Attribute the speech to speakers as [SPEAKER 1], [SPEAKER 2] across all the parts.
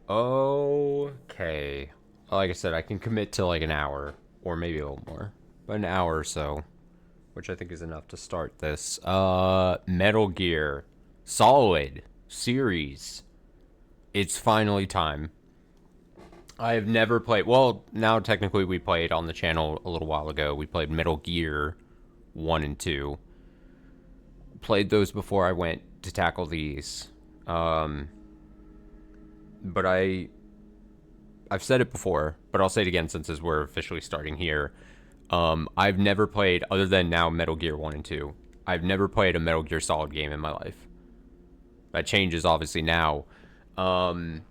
[SPEAKER 1] Okay. Like I said, I can commit to like an hour or maybe a little more, but an hour or so, which I think is enough to start this. Metal Gear Solid series. It's finally time. I have never played. Well, now technically we played on the channel a little while ago. We played Metal Gear 1 and 2. Played those before I went to tackle these. Um, but I've said it before, but I'll say it again since as we're officially starting here. I've never played, other than now Metal Gear 1 and 2, I've never played a Metal Gear Solid game in my life. That changes obviously now. Um,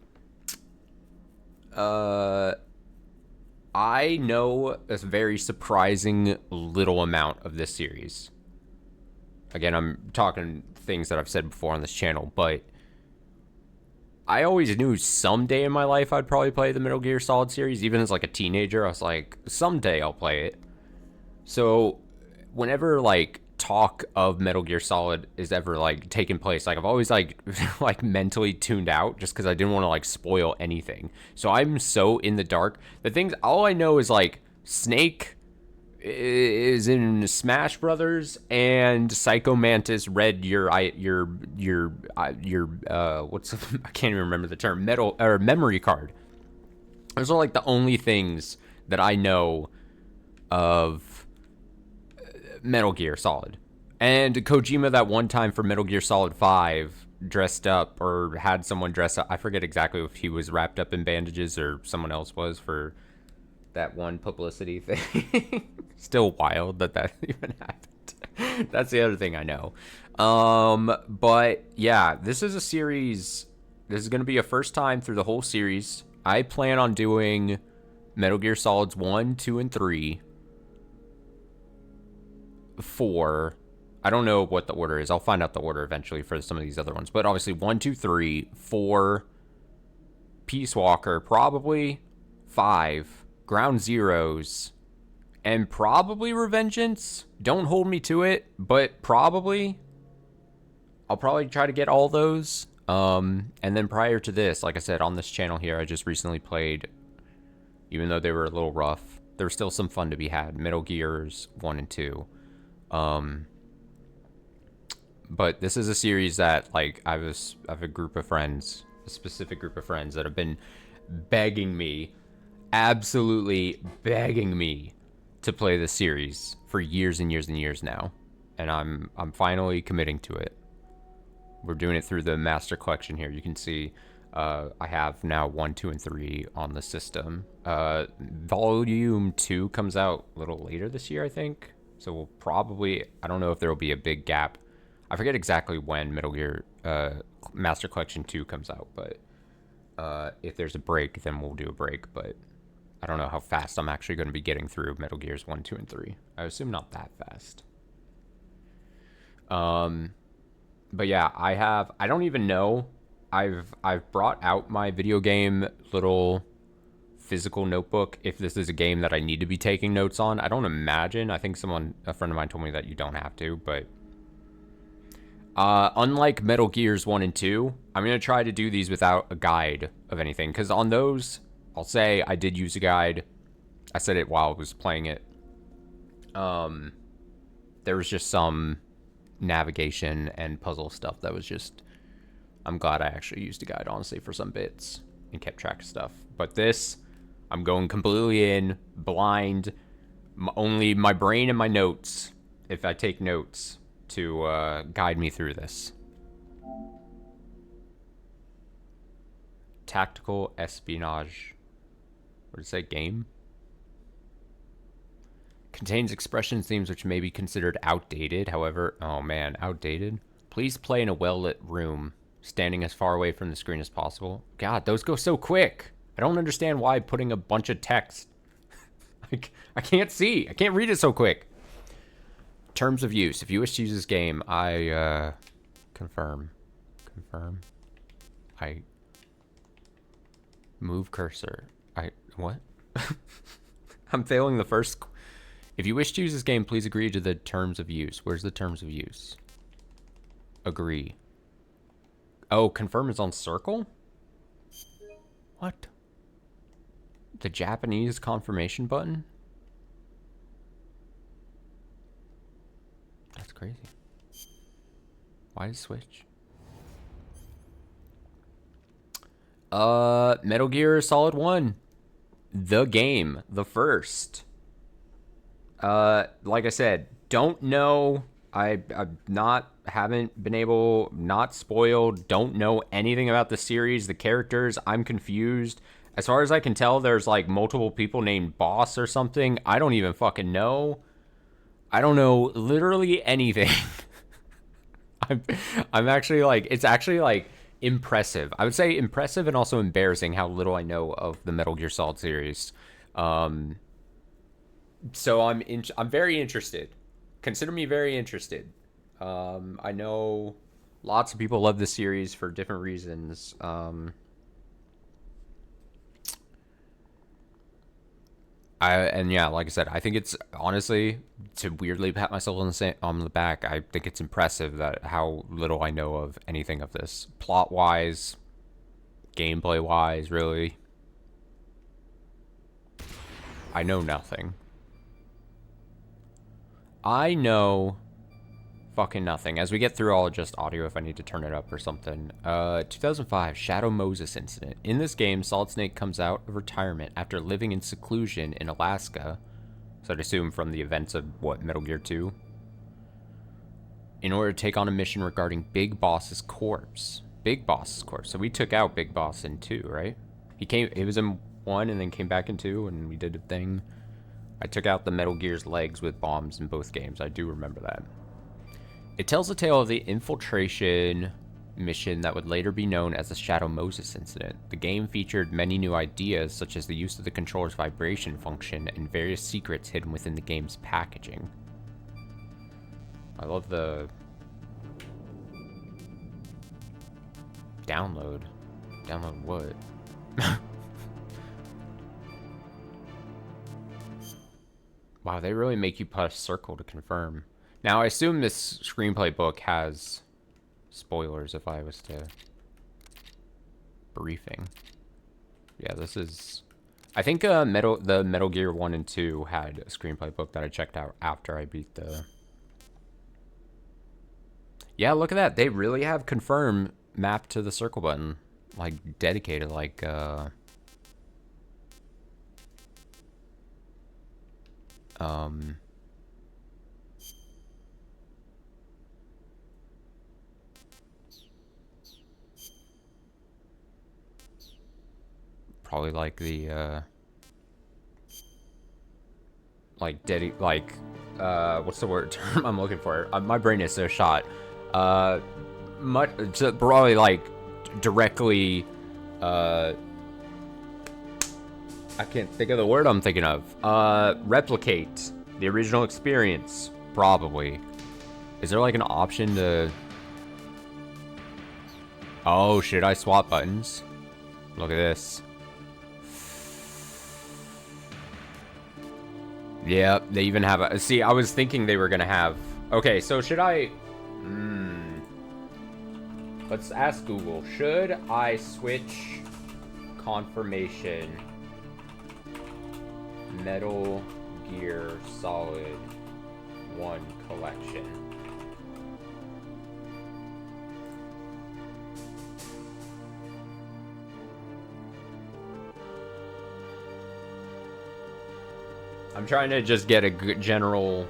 [SPEAKER 1] uh, I know a very surprising little amount of this series. Again, I'm talking things that I've said before on this channel, but I always knew someday in my life I'd probably play the Metal Gear Solid series. Even as like a teenager, I was like, someday I'll play it. So whenever like talk of Metal Gear Solid is ever like taking place, like I've always like like mentally tuned out just because I didn't want to like spoil anything. So I'm so in the dark. The things all I know is like Snake is in Smash Brothers and Psycho Mantis read your what's I can't even remember the term, metal or memory card. Those are like the only things that I know of Metal Gear Solid. And Kojima that one time for Metal Gear Solid 5 dressed up or had someone dress up. I forget exactly if he was wrapped up in bandages or someone else was for that one publicity thing. Still wild that even happened. That's the other thing I know. But yeah, this is a series. This is going to be a first time through the whole series. I plan on doing Metal Gear Solids 1, 2, and 3. 4. I don't know what the order is. I'll find out the order eventually for some of these other ones. But obviously 1, 2, 3, 4, Peace Walker, probably 5, Ground Zeroes, and probably Revengeance. Don't hold me to it, but probably. I'll probably try to get all those. And then prior to this, like I said, on this channel here, I just recently played, even though they were a little rough, there was still some fun to be had. Metal Gears 1 and 2. But this is a series that, like, I have a group of friends, a specific group of friends that have been begging me, absolutely begging me to play this series for years and years and years now. And I'm finally committing to it. We're doing it through the Master Collection here. You can see I have now 1, 2, and 3 on the system. Volume 2 comes out a little later this year, I think. So we'll probably, I don't know if there will be a big gap. I forget exactly when Metal Gear Master Collection 2 comes out, but if there's a break, then we'll do a break. But I don't know how fast I'm actually going to be getting through Metal Gears 1, 2, and 3. I assume not that fast. But yeah, I don't even know. I've brought out my video game little physical notebook if this is a game that I need to be taking notes on. I don't imagine. I think a friend of mine told me that you don't have to, but unlike Metal Gears 1 and 2, I'm going to try to do these without a guide of anything, because on those, I'll say I did use a guide. I said it while I was playing it. There was just some navigation and puzzle stuff that was just, I'm glad I actually used a guide, honestly, for some bits and kept track of stuff. But this, I'm going completely in, blind, only my brain and my notes, if I take notes, to guide me through this. Tactical espionage. What did it say? Game? Contains expression themes which may be considered outdated. However, oh man, outdated. Please play in a well-lit room, standing as far away from the screen as possible. God, those go so quick. I don't understand why putting a bunch of text. I can't see. I can't read it so quick. Terms of use. If you wish to use this game, I confirm. Confirm. I move cursor. What? I'm failing the first. If you wish to use this game, please agree to the terms of use. Where's the terms of use? Agree. Oh, confirm is on circle? What? The Japanese confirmation button? That's crazy. Why did it switch? Metal Gear Solid 1. The game. The first. Like I said, don't know. Haven't been able, not spoiled, don't know anything about the series, the characters. I'm confused. As far as I can tell, there's like multiple people named Boss or something. I don't even fucking know. I don't know literally anything. I'm actually like, it's actually like impressive. I would say impressive and also embarrassing how little I know of the Metal Gear Solid series. So I'm very interested. Consider me very interested. I know lots of people love this series for different reasons. Like I said, I think it's honestly, to weirdly pat myself on the back, I think it's impressive that how little I know of anything of this, plot wise, gameplay wise. Really, I know nothing. I know fucking nothing. As we get through, I'll adjust audio if I need to turn it up or something. 2005 Shadow Moses incident. In this game, Solid Snake comes out of retirement after living in seclusion in Alaska. So I'd assume from the events of what, Metal Gear 2? In order to take on a mission regarding Big Boss's corpse. Big Boss's corpse. So we took out Big Boss in 2, right? He was in 1 and then came back in 2 and we did a thing. I took out the Metal Gear's legs with bombs in both games. I do remember that. It tells the tale of the infiltration mission that would later be known as the Shadow Moses incident. The game featured many new ideas, such as the use of the controller's vibration function and various secrets hidden within the game's packaging. I love the download. Download what? Wow, they really make you press circle to confirm. Now, I assume this screenplay book has spoilers if I was to... Briefing. Yeah, this is... I think the Metal Gear 1 and 2 had a screenplay book that I checked out after I beat the... Yeah, look at that. They really have confirm mapped to the circle button. Like, dedicated, like, probably like the, what's the word term I'm looking for? My brain is so shot. Probably like directly, I can't think of the word I'm thinking of. Replicate the original experience, probably. Is there like an option to... Oh, should I swap buttons? Look at this. Yeah, they even have a... See, I was thinking they were gonna have... Okay, so should I... Let's ask Google. Should I switch confirmation Metal Gear Solid 1 collection? I'm trying to just get a good general...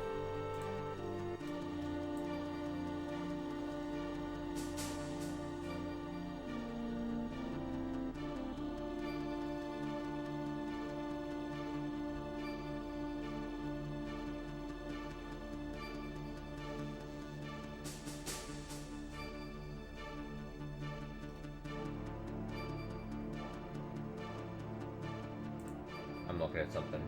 [SPEAKER 1] I'm looking at something.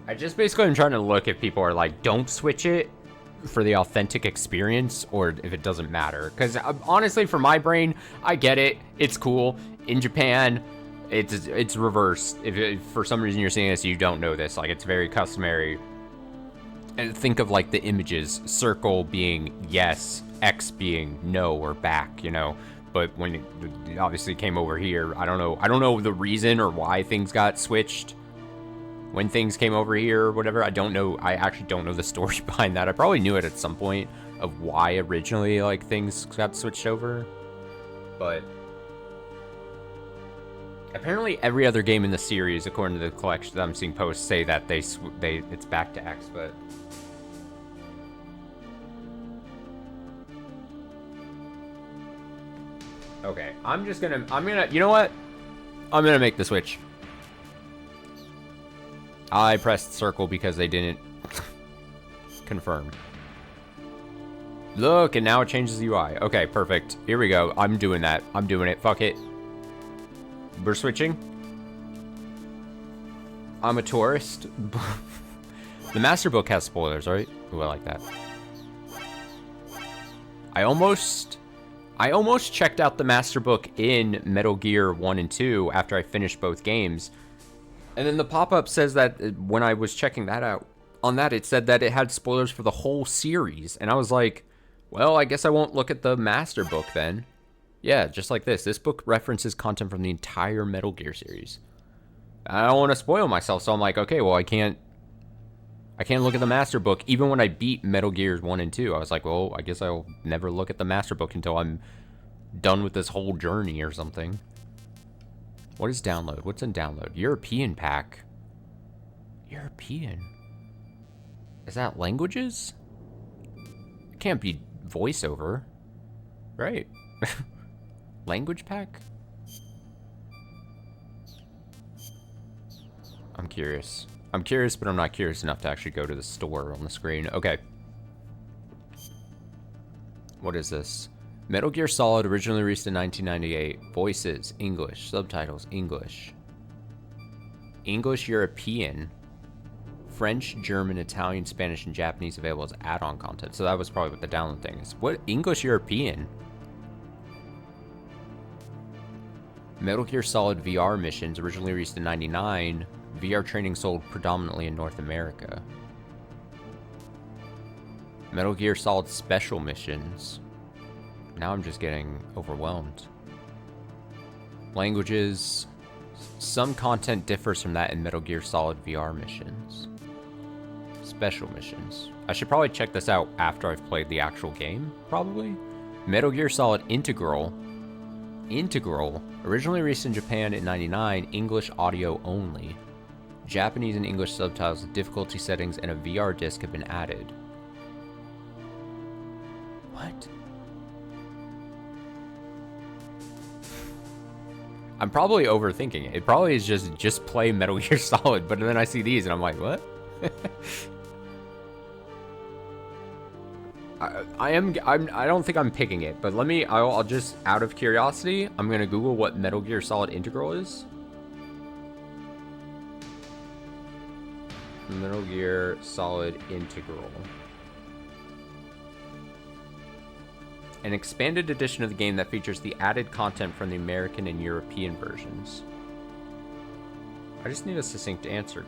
[SPEAKER 1] I just basically am trying to look if people are like, don't switch it for the authentic experience, or if it doesn't matter. Because honestly, for my brain, I get it. It's cool. In Japan, It's reversed. If for some reason you're seeing this, you don't know this. Like, it's very customary. And think of like the images: circle being yes, X being no or back. You know. But when it obviously came over here, I don't know the reason or why things got switched. When things came over here or whatever, I don't know. I actually don't know the story behind that. I probably knew it at some point of why originally like things got switched over, but apparently every other game in the series, according to the collection that I'm seeing posts, say that it's back to X, but okay. I'm gonna you know what? I'm gonna make the switch. I pressed circle because they didn't confirm. Look, and now it changes the UI. Okay, perfect. Here we go. I'm doing that. I'm doing it. Fuck it. We're switching. I'm a tourist. The Master Book has spoilers, right? Ooh, I like that. I almost checked out the Master Book in Metal Gear 1 and 2 after I finished both games. And then the pop-up says that when I was checking that out, on that it said that it had spoilers for the whole series. And I was like, well, I guess I won't look at the Master Book then. Yeah, just like this. This book references content from the entire Metal Gear series. I don't want to spoil myself, so I'm like, okay, well, I can't look at the Master Book. Even when I beat Metal Gears 1 and 2, I was like, well, I guess I'll never look at the Master Book until I'm done with this whole journey or something. What is download? What's in download? European pack. European? Is that languages? It can't be voiceover, right? Language pack? I'm curious. I'm curious, but I'm not curious enough to actually go to the store on the screen. Okay. What is this? Metal Gear Solid, originally released in 1998. Voices, English. Subtitles, English. English European. French, German, Italian, Spanish, and Japanese available as add-on content. So that was probably what the download thing is. What? English European? Metal Gear Solid VR missions, originally released in 99. VR training sold predominantly in North America. Metal Gear Solid special missions. Now I'm just getting overwhelmed. Languages. Some content differs from that in Metal Gear Solid VR missions. Special missions. I should probably check this out after I've played the actual game, probably. Metal Gear Solid Integral. Integral. Originally released in Japan in 99, English audio only. Japanese and English subtitles with difficulty settings and a VR disc have been added. What? I'm probably overthinking it. It probably is just play Metal Gear Solid, but then I see these and I'm like, what? I don't think I'm picking it, but I'll just, out of curiosity, I'm gonna Google what Metal Gear Solid Integral is. Metal Gear Solid Integral. An expanded edition of the game that features the added content from the American and European versions. I just need a succinct answer.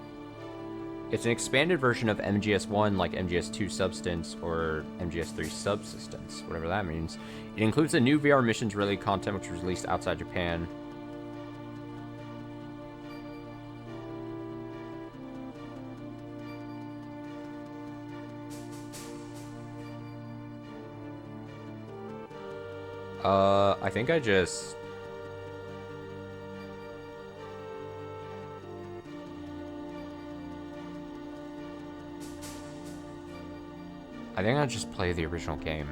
[SPEAKER 1] It's an expanded version of MGS1, like MGS2 Substance or MGS3 Subsistence, whatever that means. It includes the new VR missions related content which was released outside Japan. I think I just play the original game.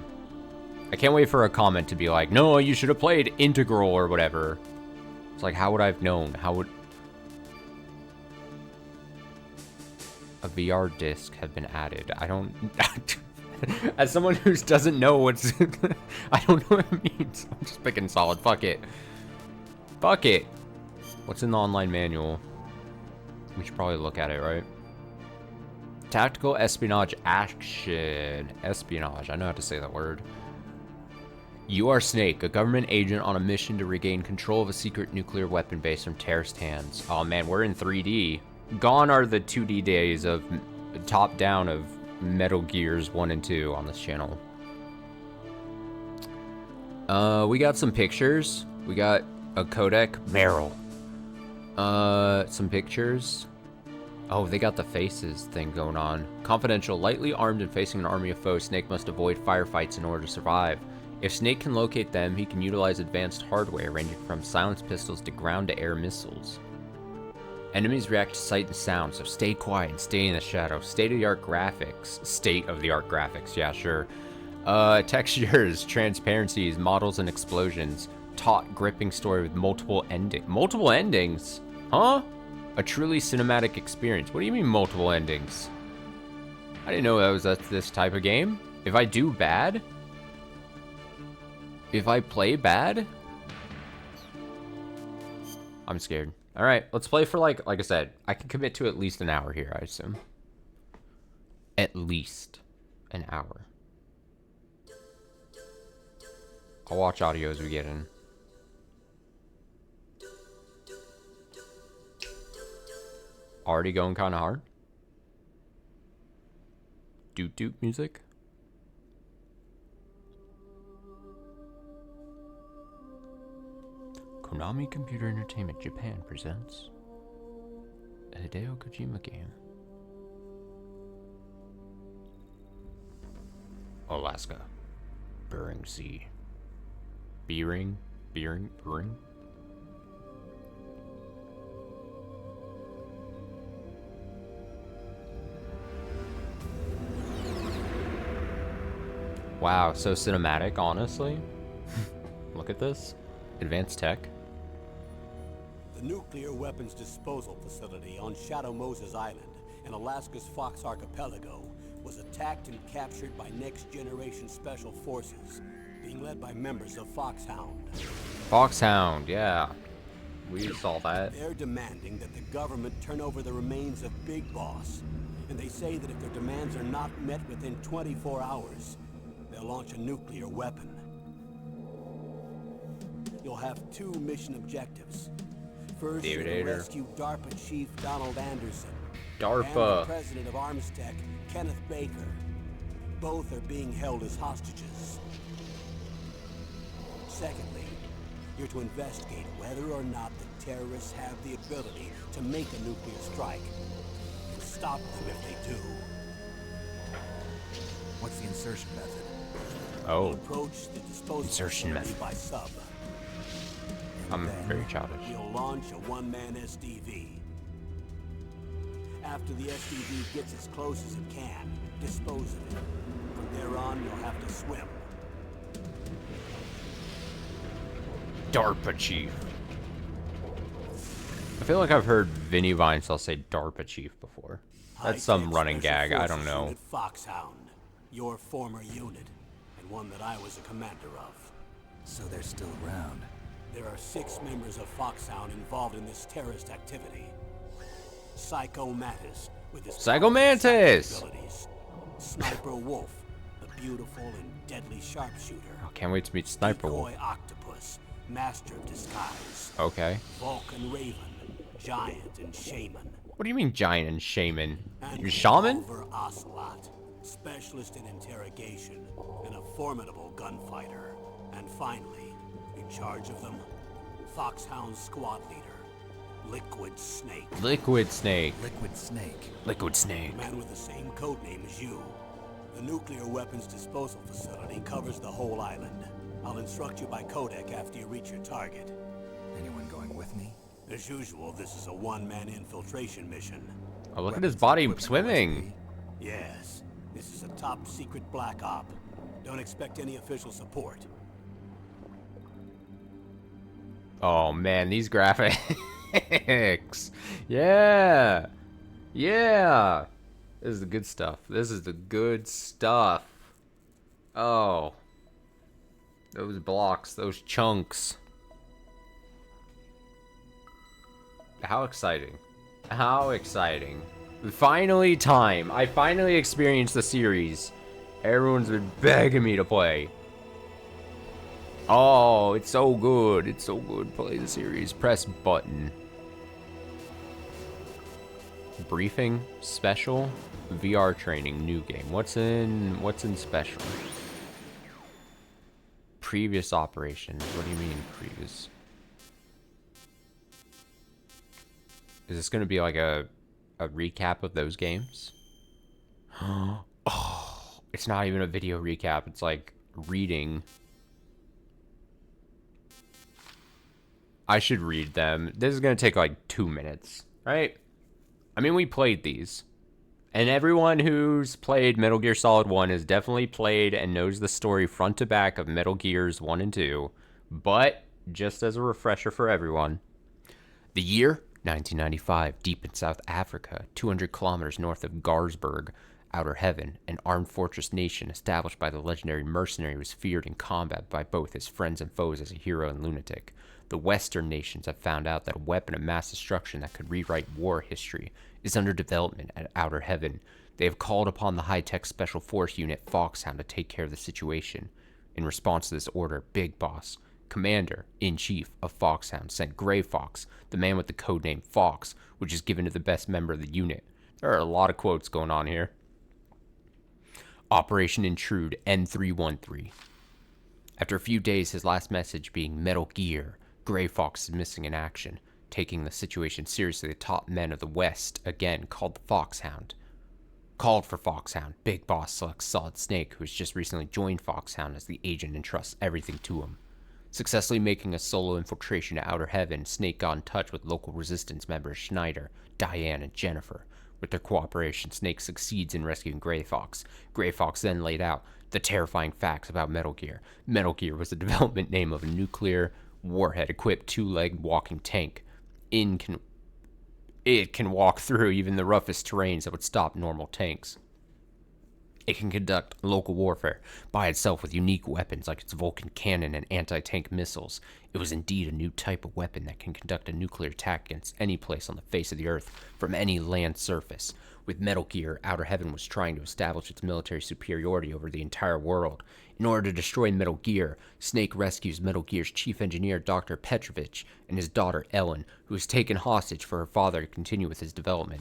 [SPEAKER 1] I can't wait for a comment to be like, no, you should have played Integral or whatever. It's like, how would I have known? How would a VR disc have been added? I don't... As someone who doesn't know what's... I don't know what it means. I'm just picking Solid. Fuck it. Fuck it. What's in the online manual? We should probably look at it, right? Tactical espionage action. Espionage. I know how to say that word. You are Snake, a government agent on a mission to regain control of a secret nuclear weapon base from terrorist hands. Oh man, we're in 3D. Gone are the 2D days of top-down of Metal Gears 1 and 2 on this channel. We got some pictures. We got a codec. Meryl. Some pictures. Oh, they got the faces thing going on. Confidential. Lightly armed and facing an army of foes, Snake must avoid firefights in order to survive. If Snake can locate them, he can utilize advanced hardware ranging from silenced pistols to ground-to-air missiles. Enemies react to sight and sound, so stay quiet and stay in the shadow. State-of-the-art graphics. State-of-the-art graphics, yeah, sure. Textures, transparencies, models, and explosions. Taut, gripping story with multiple endings. Multiple endings? Huh? A truly cinematic experience. What do you mean multiple endings? I didn't know that was this type of game. If I do bad? If I play bad? I'm scared. All right, let's play for like I said, I can commit to at least an hour here, I assume. At least an hour. I'll watch audio as we get in. Already going kind of hard. Doot doot music. Konami Computer Entertainment Japan presents a Hideo Kojima game. Alaska. Bering Sea. Bering? Bering? Wow, so cinematic, honestly. Look at this. Advanced tech.
[SPEAKER 2] The nuclear weapons disposal facility on Shadow Moses Island in Alaska's Fox Archipelago was attacked and captured by next-generation special forces, being led by members of Foxhound.
[SPEAKER 1] Foxhound, yeah. We saw that.
[SPEAKER 2] They're demanding that the government turn over the remains of Big Boss, and they say that if their demands are not met within 24 hours, they'll launch a nuclear weapon. You'll have two mission objectives. First, you'll rescue DARPA Chief Donald Anderson. And the president of Armstech, Kenneth Baker. Both are being held as hostages. Secondly, you're to investigate whether or not the terrorists have the ability to make a nuclear strike, and stop them if they do.
[SPEAKER 3] What's the insertion method?
[SPEAKER 1] Oh.
[SPEAKER 2] We'll approach the disposal
[SPEAKER 1] Insertion method
[SPEAKER 2] by sub.
[SPEAKER 1] I'm very childish.
[SPEAKER 2] We'll launch a one-man SDV. After the SDV gets as close as it can, dispose of it. From there on, you'll have to swim.
[SPEAKER 1] DARPA Chief. I feel like I've heard Vinny Vincel say DARPA Chief before. That's some running gag, I don't know.
[SPEAKER 2] Foxhound, your former unit, and one that I was a commander of.
[SPEAKER 3] So they're still around.
[SPEAKER 2] There are 6 members of Foxhound involved in this terrorist activity. Psycho Mantis with his
[SPEAKER 1] Psycho Mantis!
[SPEAKER 2] abilities. Sniper Wolf, the beautiful and deadly sharpshooter.
[SPEAKER 1] Oh, can't wait to meet Sniper Wolf.
[SPEAKER 2] Decoy Octopus, master of disguise.
[SPEAKER 1] Okay.
[SPEAKER 2] Vulcan Raven, giant and shaman.
[SPEAKER 1] What do you mean giant and shaman?
[SPEAKER 2] And
[SPEAKER 1] You're shaman?
[SPEAKER 2] Revolver Ocelot, specialist in interrogation and a formidable gunfighter. And finally, in charge of them, Foxhound squad leader, Liquid Snake.
[SPEAKER 1] Liquid Snake.
[SPEAKER 3] Liquid Snake.
[SPEAKER 1] Liquid Snake.
[SPEAKER 2] A man with the same code name as you. The nuclear weapons disposal facility covers the whole island. I'll instruct you by codec after you reach your target.
[SPEAKER 3] Anyone going with me?
[SPEAKER 2] As usual, this is a one-man infiltration mission.
[SPEAKER 1] Oh, look at his body swimming.
[SPEAKER 2] Yes, this is a top-secret black op. Don't expect any official support.
[SPEAKER 1] Oh man, these graphics. Yeah. Yeah. This is the good stuff. This is the good stuff. Oh. Those blocks, those chunks. How exciting. How exciting. Finally time. I finally experienced the series. Everyone's been begging me to play. Oh, it's so good. It's so good. Play the series. Press button. Briefing, special, VR training, new game. What's in special? Previous operations. What do you mean previous? Is this gonna be like a recap of those games? Oh, it's not even a video recap. It's like reading. I should read them. This is gonna take like 2 minutes, right? I mean, we played these. And everyone who's played Metal Gear Solid 1 has definitely played and knows the story front to back of Metal Gears 1 and 2. But, just as a refresher for everyone, the year 1995, deep in South Africa, 200 kilometers north of Garsberg, Outer Heaven, an armed fortress nation established by the legendary mercenary, was feared in combat by both his friends and foes as a hero and lunatic. The Western nations have found out that a weapon of mass destruction that could rewrite war history is under development at Outer Heaven. They have called upon the high-tech Special Force Unit Foxhound to take care of the situation. In response to this order, Big Boss, Commander-in-Chief of Foxhound, sent Gray Fox, the man with the codename Fox, which is given to the best member of the unit. There are a lot of quotes going on here. Operation Intrude N313. After a few days, his last message being Metal Gear, Gray Fox is missing in action. Taking the situation seriously, the top men of the West again called for Foxhound. Big Boss selects Solid Snake, who has just recently joined Foxhound as the agent and trusts everything to him. Successfully making a solo infiltration to Outer Heaven, Snake got in touch with local resistance members Schneider, Diane, and Jennifer. With their cooperation, Snake succeeds in rescuing Gray Fox. Gray Fox then laid out the terrifying facts about Metal Gear. Metal Gear was the development name of a nuclear warhead-equipped two-legged walking tank. It can walk through even the roughest terrains that would stop normal tanks. It can conduct local warfare by itself with unique weapons like its Vulcan cannon and anti-tank missiles. It was indeed a new type of weapon that can conduct a nuclear attack against any place on the face of the Earth from any land surface. With Metal Gear, Outer Heaven was trying to establish its military superiority over the entire world. In order to destroy Metal Gear, Snake rescues Metal Gear's chief engineer, Dr. Petrovich, and his daughter, Ellen, who is taken hostage for her father to continue with his development,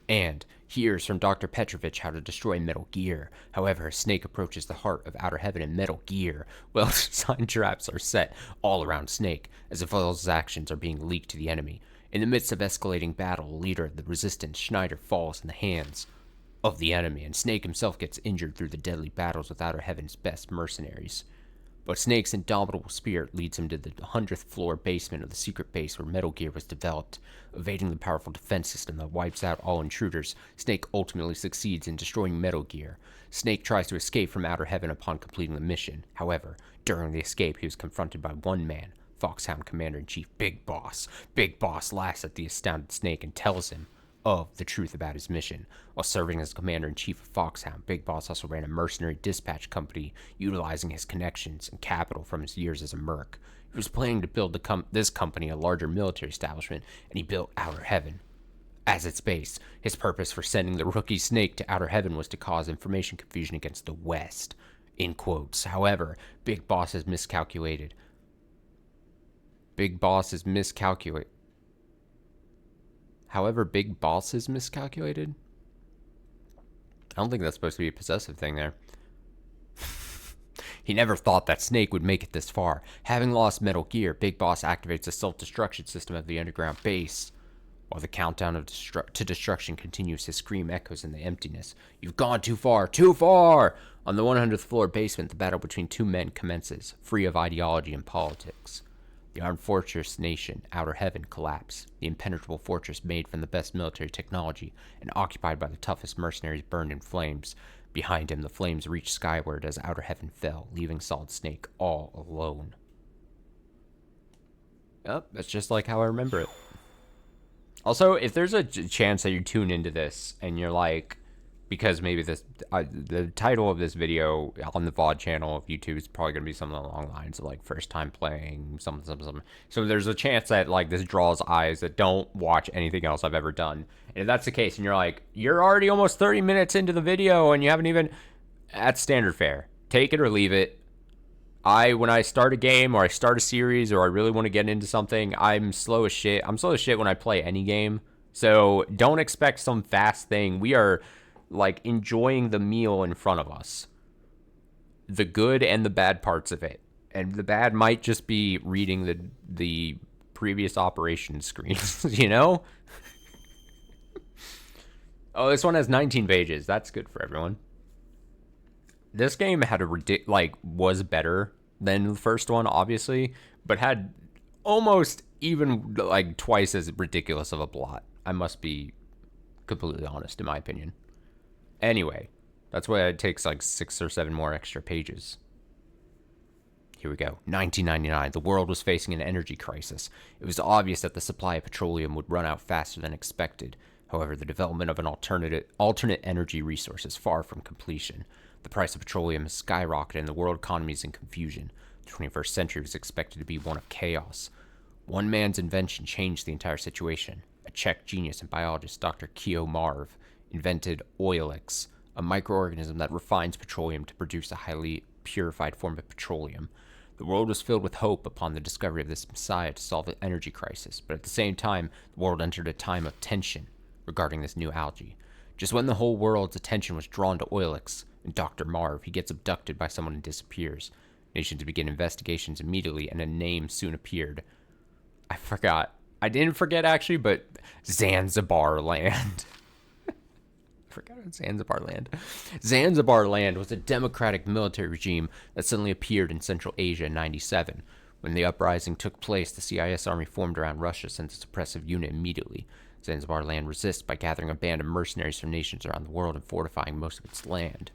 [SPEAKER 1] and hears from Dr. Petrovich how to destroy Metal Gear. However, Snake approaches the heart of Outer Heaven and Metal Gear. Well-designed traps are set all around Snake, as if all his actions are being leaked to the enemy. In the midst of escalating battle, the leader of the resistance, Schneider, falls in the hands of the enemy, and Snake himself gets injured through the deadly battles with Outer Heaven's best mercenaries. But Snake's indomitable spirit leads him to the 100th floor basement of the secret base where Metal Gear was developed. Evading the powerful defense system that wipes out all intruders, Snake ultimately succeeds in destroying Metal Gear. Snake tries to escape from Outer Heaven upon completing the mission. However, during the escape, he was confronted by one man, Foxhound Commander-in-Chief Big Boss. Big Boss laughs at the astounded Snake and tells him of the truth about his mission. While serving as Commander-in-Chief of Foxhound, Big Boss also ran a mercenary dispatch company utilizing his connections and capital from his years as a merc. He was planning to build this company a larger military establishment, and he built Outer Heaven as its base. His purpose for sending the rookie Snake to Outer Heaven was to cause information confusion against the West. In quotes. However, Big Boss is miscalculated. However, Big Boss is miscalculated? I don't think that's supposed to be a possessive thing there. He never thought that Snake would make it this far. Having lost Metal Gear, Big Boss activates the self-destruction system of the underground base. While the countdown to destruction continues, his scream echoes in the emptiness. You've gone too far, too far! On the 100th floor basement, the battle between two men commences, free of ideology and politics. The armed fortress nation, Outer Heaven, collapsed. The impenetrable fortress made from the best military technology and occupied by the toughest mercenaries burned in flames. Behind him, the flames reached skyward as Outer Heaven fell, leaving Solid Snake all alone. Yep, that's just like how I remember it. Also, if there's a chance that you tune into this and you're like, because maybe the title of this video on the VOD channel of YouTube is probably going to be something along the lines of like first time playing something. So there's a chance that like this draws eyes that don't watch anything else I've ever done. And if that's the case and you're like, you're already almost 30 minutes into the video and you haven't even, that's standard fare. Take it or leave it. When I start a game or I start a series or I really want to get into something, I'm slow as shit. I'm slow as shit when I play any game. So don't expect some fast thing. We are like enjoying the meal in front of us, the good and the bad parts of it. And the bad might just be reading the previous operation screens, you know? Oh, this one has 19 pages. That's good for everyone. This game had was better than the first one, obviously, but had almost even like twice as ridiculous of a plot. I must be completely honest, in my opinion. Anyway, that's why it takes like 6 or 7 more extra pages. Here we go. 1999. The world was facing an energy crisis. It was obvious that the supply of petroleum would run out faster than expected. However, the development of an alternate energy resource is far from completion. The price of petroleum has skyrocketed and the world economy is in confusion. The 21st century was expected to be one of chaos. One man's invention changed the entire situation. A Czech genius and biologist, Dr. Keo Marv, invented Oilix, a microorganism that refines petroleum to produce a highly purified form of petroleum. The world was filled with hope upon the discovery of this messiah to solve the energy crisis, but at the same time, the world entered a time of tension regarding this new algae. Just when the whole world's attention was drawn to Oilix and Dr. Marv, he gets abducted by someone and disappears. Nations begin investigations immediately, and a name soon appeared. I forgot. I didn't forget, actually, but Zanzibar Land. Forgot about Zanzibar Land. Zanzibar Land was a democratic military regime that suddenly appeared in Central Asia in 97. When the uprising took place, the CIS army formed around Russia sent its oppressive unit immediately. Zanzibar Land resists by gathering a band of mercenaries from nations around the world and fortifying most of its land.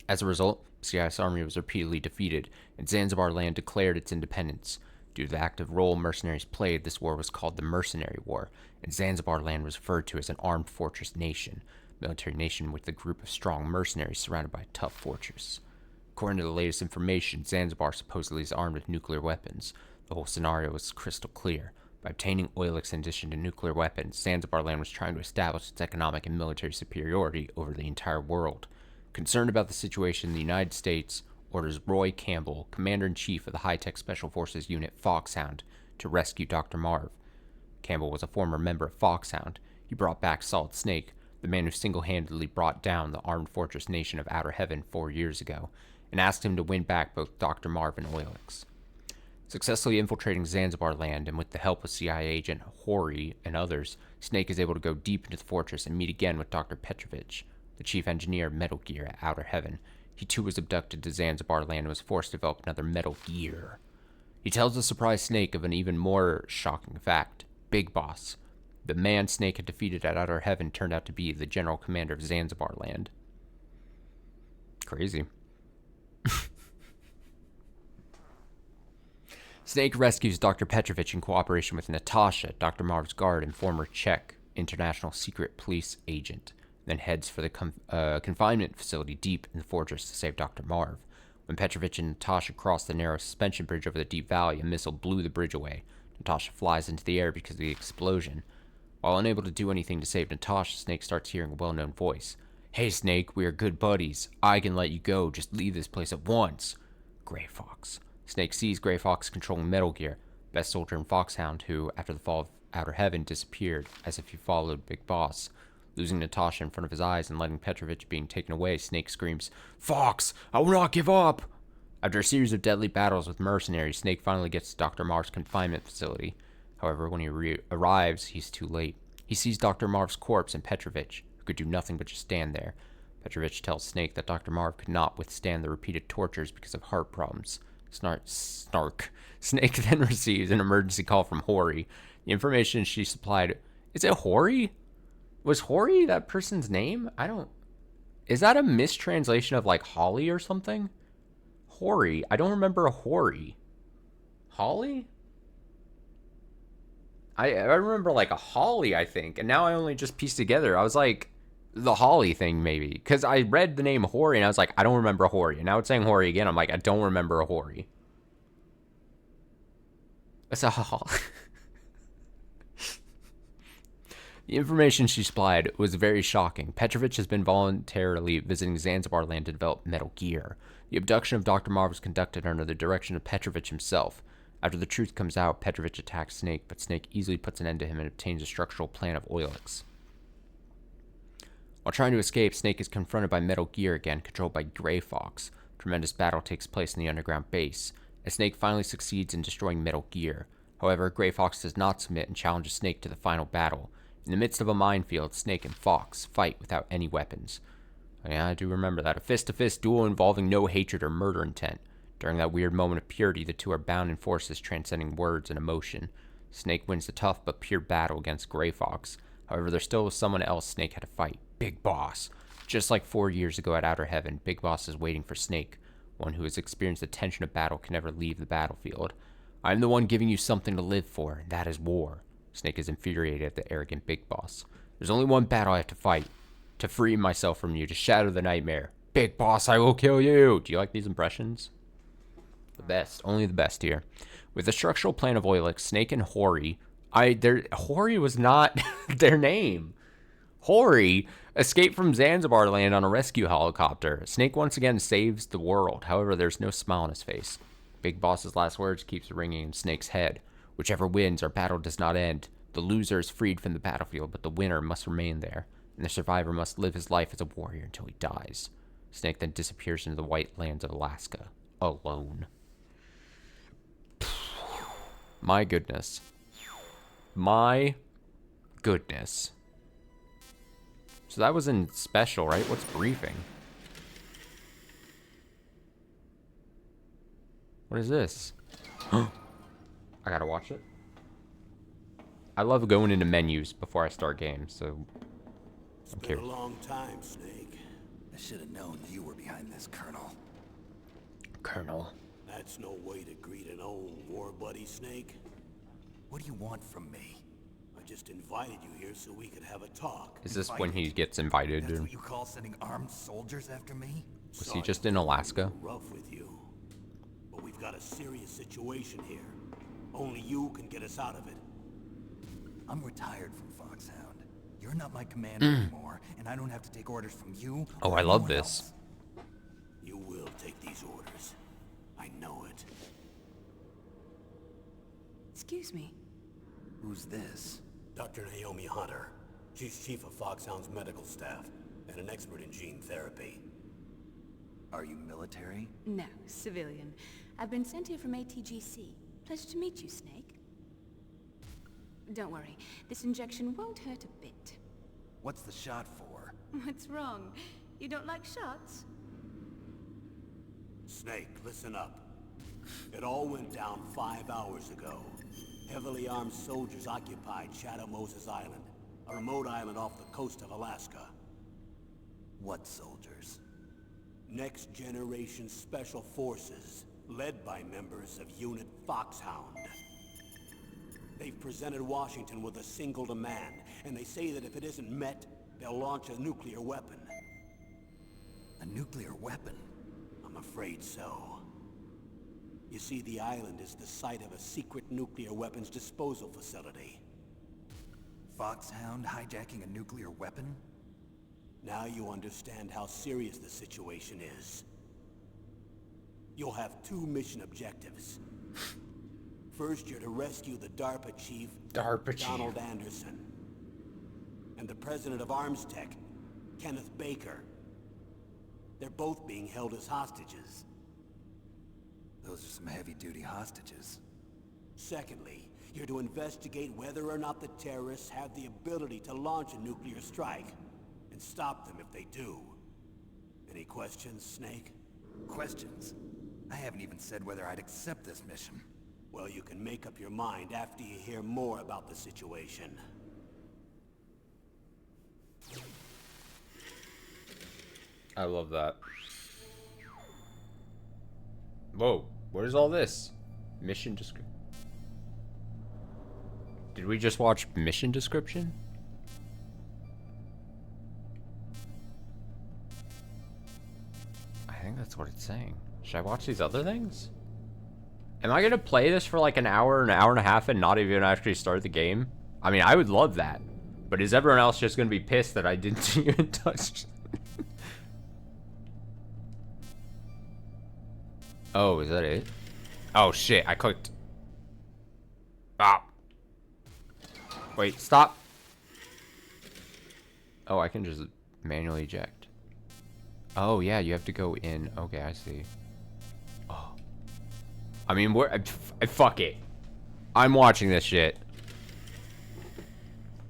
[SPEAKER 1] As a result, the CIS army was repeatedly defeated, and Zanzibar Land declared its independence. Due to the active role mercenaries played, this war was called the Mercenary War, and Zanzibar Land was referred to as an armed fortress nation, a military nation with a group of strong mercenaries surrounded by a tough fortress. According to the latest information, Zanzibar supposedly is armed with nuclear weapons. The whole scenario was crystal clear. By obtaining Oilix in addition to nuclear weapons, Zanzibar Land was trying to establish its economic and military superiority over the entire world. Concerned about the situation, the United States orders Roy Campbell, Commander-in-Chief of the High-Tech Special Forces Unit Foxhound, to rescue Dr. Marv. Campbell was a former member of Foxhound. He brought back Solid Snake, the man who single-handedly brought down the armed fortress nation of Outer Heaven 4 years ago, and asked him to win back both Dr. Marv and Oilix. Successfully infiltrating Zanzibar Land, and with the help of CIA agent Hori and others, Snake is able to go deep into the fortress and meet again with Dr. Petrovich, the chief engineer of Metal Gear at Outer Heaven. He too was abducted to Zanzibar Land and was forced to develop another Metal Gear. He tells the surprised Snake of an even more shocking fact. Big Boss, the man Snake had defeated at Outer Heaven, turned out to be the general commander of Zanzibar Land. Crazy. Snake rescues Dr. Petrovich in cooperation with Natasha, Dr. Marv's guard and former Czech international secret police agent, then heads for the confinement facility deep in the fortress to save Dr. Marv. When Petrovich and Natasha crossed the narrow suspension bridge over the deep valley, a missile blew the bridge away. Natasha flies into the air because of the explosion. While unable to do anything to save Natasha, Snake starts hearing a well-known voice. "Hey, Snake, we are good buddies. I can let you go. Just leave this place at once." Gray Fox. Snake sees Gray Fox controlling Metal Gear, best soldier in Foxhound, who, after the fall of Outer Heaven, disappeared as if he followed Big Boss. Losing Natasha in front of his eyes and letting Petrovich being taken away, Snake screams, "Fox, I will not give up!" After a series of deadly battles with mercenaries, Snake finally gets to Dr. Marv's confinement facility. However, when he arrives, he's too late. He sees Dr. Marv's corpse and Petrovich, who could do nothing but just stand there. Petrovich tells Snake that Dr. Marv could not withstand the repeated tortures because of heart problems. Snark. Snake then receives an emergency call from Hori. The information she supplied... Is it Hori? Was Hori that person's name? Is that a mistranslation of like Holly or something? Hori. I don't remember a Hori. Holly? I remember like a Holly, I think. And now I only just pieced together. I was like, the Holly thing maybe. Because I read the name Hori and I was like, I don't remember a Hori. And now it's saying Hori again. I'm like, I don't remember a Hori. It's a Holly. The information she supplied was very shocking. Petrovich has been voluntarily visiting Zanzibar land to develop Metal Gear. The abduction of Dr. Marv was conducted under the direction of Petrovich himself. After the truth comes out, Petrovich attacks Snake, but Snake easily puts an end to him and obtains a structural plan of Oilix. While trying to escape, Snake is confronted by Metal Gear again, controlled by Grey Fox. A tremendous battle takes place in the underground base, and Snake finally succeeds in destroying Metal Gear. However, Grey Fox does not submit and challenges Snake to the final battle. In the midst of a minefield, Snake and Fox fight without any weapons. Yeah, I do remember that. A fist-to-fist duel involving no hatred or murder intent. During that weird moment of purity, the two are bound in forces transcending words and emotion. Snake wins the tough but pure battle against Grey Fox. However, there still was someone else Snake had to fight. Big Boss. Just like 4 years ago at Outer Heaven, Big Boss is waiting for Snake. One who has experienced the tension of battle can never leave the battlefield. I am the one giving you something to live for, and that is war. Snake is infuriated at the arrogant Big Boss. There's only one battle I have to fight. To free myself from you, to shatter the nightmare. Big Boss, I will kill you! Do you like these impressions? The best. Only the best here. With the structural plan of Oilix, Snake and Hori... Hori was not their name. Hori escaped from Zanzibar land on a rescue helicopter. Snake once again saves the world. However, there's no smile on his face. Big Boss's last words keeps ringing in Snake's head. Whichever wins, our battle does not end. The loser is freed from the battlefield, but the winner must remain there, and the survivor must live his life as a warrior until he dies. Snake then disappears into the white lands of Alaska, alone. My goodness. My goodness. So that was in special, right? What's briefing? What is this? I gotta watch it. I love going into menus before I start games, so
[SPEAKER 2] It's been a long time, Snake.
[SPEAKER 3] I should have known you were behind this, Colonel.
[SPEAKER 1] Colonel.
[SPEAKER 2] That's no way to greet an old war buddy, Snake.
[SPEAKER 3] What do you want from me?
[SPEAKER 2] I just invited you here so we could have a talk.
[SPEAKER 1] Is this when he gets invited?
[SPEAKER 3] That's
[SPEAKER 1] Or
[SPEAKER 3] what you call sending armed soldiers after me?
[SPEAKER 1] was he just in Alaska?
[SPEAKER 2] Rough with you, but we've got a serious situation here. Only you can get us out of it.
[SPEAKER 3] I'm retired from Foxhound. You're not my commander anymore, and I don't have to take orders from you.
[SPEAKER 1] Oh,
[SPEAKER 3] or
[SPEAKER 1] I love
[SPEAKER 3] anyone
[SPEAKER 1] this.
[SPEAKER 3] else.
[SPEAKER 2] You will take these orders. I know it.
[SPEAKER 4] Excuse me.
[SPEAKER 3] Who's this?
[SPEAKER 2] Dr. Naomi Hunter. She's chief of Foxhound's medical staff and an expert in gene therapy.
[SPEAKER 3] Are you military?
[SPEAKER 4] No, civilian. I've been sent here from ATGC. Pleasure to meet you, Snake. Don't worry. This injection won't hurt a bit.
[SPEAKER 3] What's the shot for?
[SPEAKER 4] What's wrong? You don't like shots?
[SPEAKER 2] Snake, listen up. It all went down 5 hours ago. Heavily armed soldiers occupied Shadow Moses Island, a remote island off the coast of Alaska.
[SPEAKER 3] What soldiers?
[SPEAKER 2] Next Generation Special Forces, led by members of Unit Foxhound. They've presented Washington with a single demand, and they say that if it isn't met, they'll launch a nuclear weapon.
[SPEAKER 3] A nuclear weapon?
[SPEAKER 2] I'm afraid so. You see, the island is the site of a secret nuclear weapons disposal facility.
[SPEAKER 3] Foxhound hijacking a nuclear weapon?
[SPEAKER 2] Now you understand how serious the situation is. You'll have 2 mission objectives. First, you're to rescue the DARPA chief, Donald Anderson, and the president of Arms Tech, Kenneth Baker. They're both being held as hostages.
[SPEAKER 3] Those are some heavy-duty hostages.
[SPEAKER 2] Secondly, you're to investigate whether or not the terrorists have the ability to launch a nuclear strike, and stop them if they do. Any questions, Snake?
[SPEAKER 3] Questions? I haven't even said whether I'd accept this mission.
[SPEAKER 2] Well, you can make up your mind after you hear more about the situation.
[SPEAKER 1] I love that. Whoa, what is all this? Mission description. Did we just watch mission description? I think that's what it's saying. Should I watch these other things? Am I gonna play this for like an hour and a half and not even actually start the game? I mean, I would love that. But is everyone else just gonna be pissed that I didn't even touch? Oh, is that it? Oh shit, I clicked. Ah. Wait, stop. Oh, I can just manually eject. Oh yeah, you have to go in. Okay, I see. Oh. I mean, fuck it. I'm watching this shit.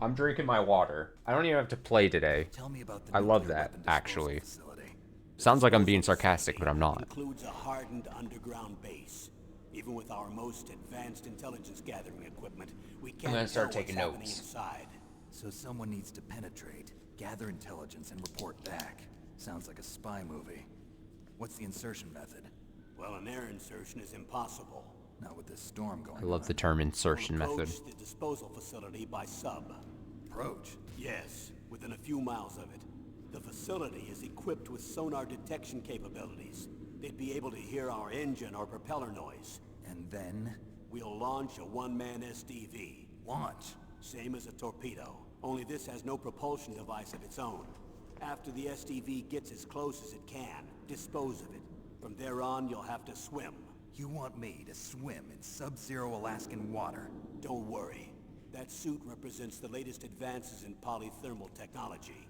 [SPEAKER 1] I'm drinking my water. I don't even have to play today.
[SPEAKER 3] Tell me about the
[SPEAKER 1] I love
[SPEAKER 3] nuclear
[SPEAKER 1] that,
[SPEAKER 3] weapon disposal
[SPEAKER 1] actually.
[SPEAKER 3] facility.
[SPEAKER 1] Sounds like I'm being sarcastic, but I'm not.
[SPEAKER 2] Includes a hardened underground base. Even with our most advanced intelligence gathering equipment, we can't
[SPEAKER 1] gonna start
[SPEAKER 2] tell what's
[SPEAKER 1] taking
[SPEAKER 2] happening
[SPEAKER 1] notes.
[SPEAKER 2] inside.
[SPEAKER 3] So someone needs to penetrate, gather intelligence, and report back. Sounds like a spy movie. What's the insertion method?
[SPEAKER 2] Well, an air insertion is impossible.
[SPEAKER 3] Not with this storm going
[SPEAKER 1] I love
[SPEAKER 3] on.
[SPEAKER 1] the term insertion
[SPEAKER 2] We'll
[SPEAKER 1] method.
[SPEAKER 2] approach the disposal facility by sub.
[SPEAKER 3] Approach.
[SPEAKER 2] Yes, within a few miles of it. The facility is equipped with sonar detection capabilities. They'd be able to hear our engine or propeller noise.
[SPEAKER 3] And then?
[SPEAKER 2] We'll launch a one-man SDV.
[SPEAKER 3] Launch.
[SPEAKER 2] Same as a torpedo, only this has no propulsion device of its own. After the SDV gets as close as it can, dispose of it. From there on, you'll have to swim.
[SPEAKER 3] You want me to swim in sub-zero Alaskan water?
[SPEAKER 2] Don't worry. That suit represents the latest advances in polythermal technology.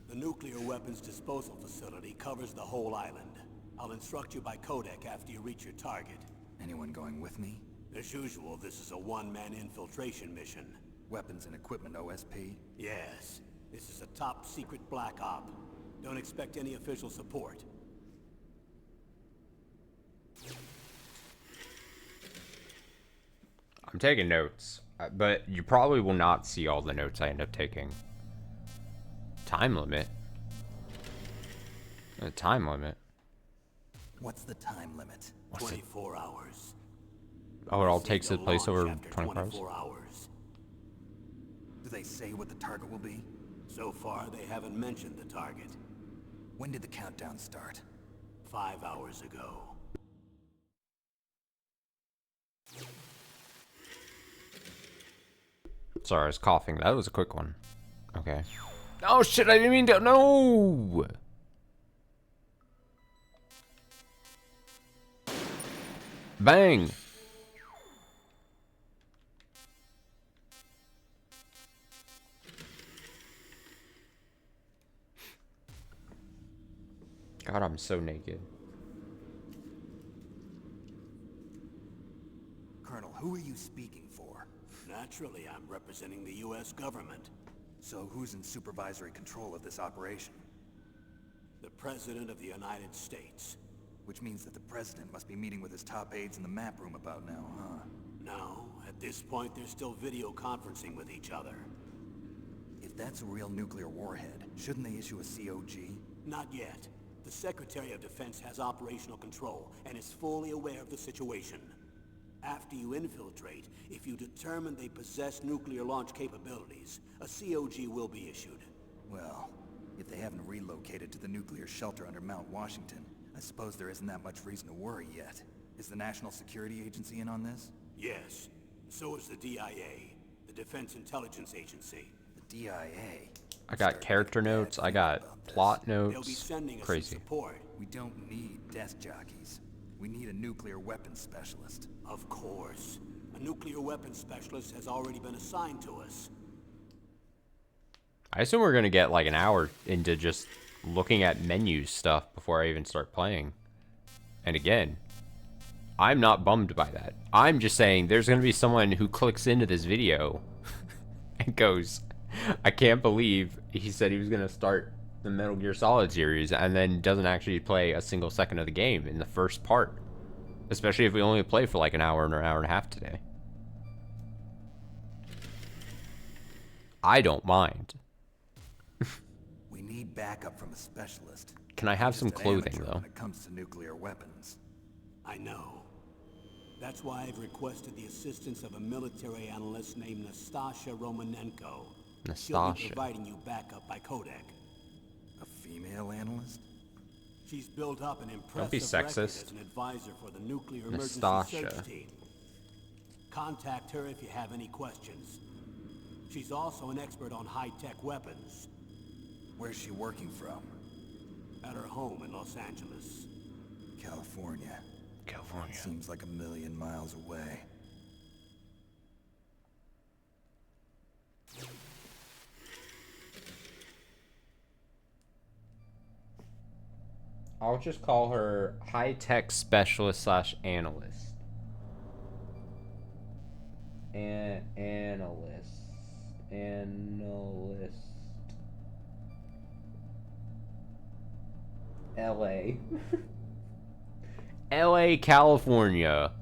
[SPEAKER 2] The nuclear weapons disposal facility covers the whole island. I'll instruct you by codec after you reach your target.
[SPEAKER 3] Anyone going with me?
[SPEAKER 2] As usual, this is a one-man infiltration mission.
[SPEAKER 3] Weapons and equipment OSP?
[SPEAKER 2] Yes, this is a top-secret black op. Don't expect any official support.
[SPEAKER 1] I'm taking notes, but you probably will not see all the notes I end up taking. Time limit? A time limit?
[SPEAKER 3] What's the time limit?
[SPEAKER 2] 24 hours.
[SPEAKER 1] Oh, it all
[SPEAKER 2] Proceed
[SPEAKER 1] takes
[SPEAKER 2] to
[SPEAKER 1] place
[SPEAKER 2] launch
[SPEAKER 1] over
[SPEAKER 2] after
[SPEAKER 1] 24 hours?
[SPEAKER 2] 24 hours.
[SPEAKER 3] Do they say what the target will be?
[SPEAKER 2] So far, they haven't mentioned the target.
[SPEAKER 3] When did the countdown start?
[SPEAKER 2] 5 hours ago.
[SPEAKER 1] Sorry, I was coughing. That was a quick one. Okay. Oh shit, I didn't mean to. No! Bang! God, I'm so naked.
[SPEAKER 3] Colonel, who are you speaking for?
[SPEAKER 2] Naturally, I'm representing the U.S. government.
[SPEAKER 3] So who's in supervisory control of this operation?
[SPEAKER 2] The President of the United States.
[SPEAKER 3] Which means that the President must be meeting with his top aides in the map room about now, huh?
[SPEAKER 2] No, at this point, they're still video conferencing with each other.
[SPEAKER 3] If that's a real nuclear warhead, shouldn't they issue a COG?
[SPEAKER 2] Not yet. The Secretary of Defense has operational control and is fully aware of the situation. After you infiltrate, if you determine they possess nuclear launch capabilities, a COG will be issued.
[SPEAKER 3] Well, if they haven't relocated to the nuclear shelter under Mount Washington, I suppose there isn't that much reason to worry yet. Is the National Security Agency in on this?
[SPEAKER 2] Yes. So is the DIA, the Defense Intelligence Agency.
[SPEAKER 3] The DIA?
[SPEAKER 1] I got character notes, I got plot
[SPEAKER 2] They'll be
[SPEAKER 1] notes.
[SPEAKER 2] sending us
[SPEAKER 1] Crazy.
[SPEAKER 2] some support.
[SPEAKER 3] We don't need desk jockeys. We need a nuclear weapons specialist.
[SPEAKER 2] Of course. A nuclear weapons specialist has already been assigned to us.
[SPEAKER 1] I assume we're gonna get like an hour into just looking at menus stuff before I even start playing. And again, I'm not bummed by that. I'm just saying there's gonna be someone who clicks into this video and goes, I can't believe he said he was gonna start the Metal Gear Solid series and then doesn't actually play a single second of the game in the first part. Especially if we only play for like an hour and a half today. I don't mind.
[SPEAKER 3] We need backup from a specialist.
[SPEAKER 1] Can I have
[SPEAKER 3] Just
[SPEAKER 1] some
[SPEAKER 3] an
[SPEAKER 1] clothing
[SPEAKER 3] amateur
[SPEAKER 1] though?
[SPEAKER 3] when it comes to nuclear weapons.
[SPEAKER 2] I know. That's why I've requested the assistance of a military analyst named Nastasha Romanenko. She'll be
[SPEAKER 1] Nastasha.
[SPEAKER 2] providing you backup by codec.
[SPEAKER 3] A female analyst?
[SPEAKER 2] She's built up an
[SPEAKER 1] be
[SPEAKER 2] impressive
[SPEAKER 1] sexist.
[SPEAKER 2] record as an advisor for the nuclear emergency
[SPEAKER 1] Nastasha.
[SPEAKER 2] search team. Contact her if you have any questions. She's also an expert on high-tech weapons.
[SPEAKER 3] Where's she working from?
[SPEAKER 2] At her home in Los Angeles.
[SPEAKER 3] California.
[SPEAKER 1] California.
[SPEAKER 3] Seems like a million miles away.
[SPEAKER 1] I'll just call her high-tech specialist slash analyst. Analyst. LA. LA, California.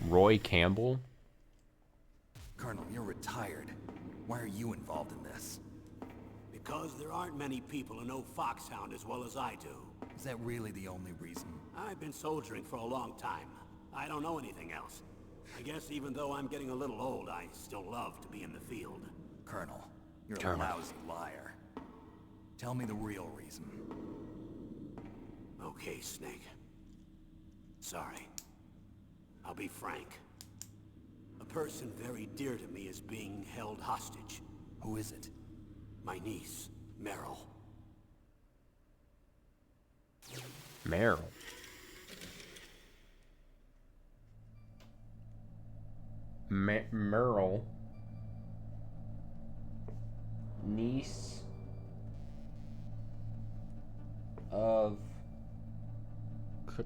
[SPEAKER 1] Roy Campbell?
[SPEAKER 3] Colonel, you're retired. Why are you involved in this?
[SPEAKER 2] Because there aren't many people who know Foxhound as well as I do.
[SPEAKER 3] Is that really the only reason?
[SPEAKER 2] I've been soldiering for a long time. I don't know anything else. I guess even though I'm getting a little old, I still love to be in the field.
[SPEAKER 3] Colonel, you're
[SPEAKER 1] Colonel.
[SPEAKER 3] a lousy liar. Tell me the real reason.
[SPEAKER 2] Okay, Snake. Sorry. I'll be frank. A person very dear to me is being held hostage.
[SPEAKER 3] Who is it?
[SPEAKER 2] My niece, Meryl.
[SPEAKER 1] Meryl. Meryl. Niece of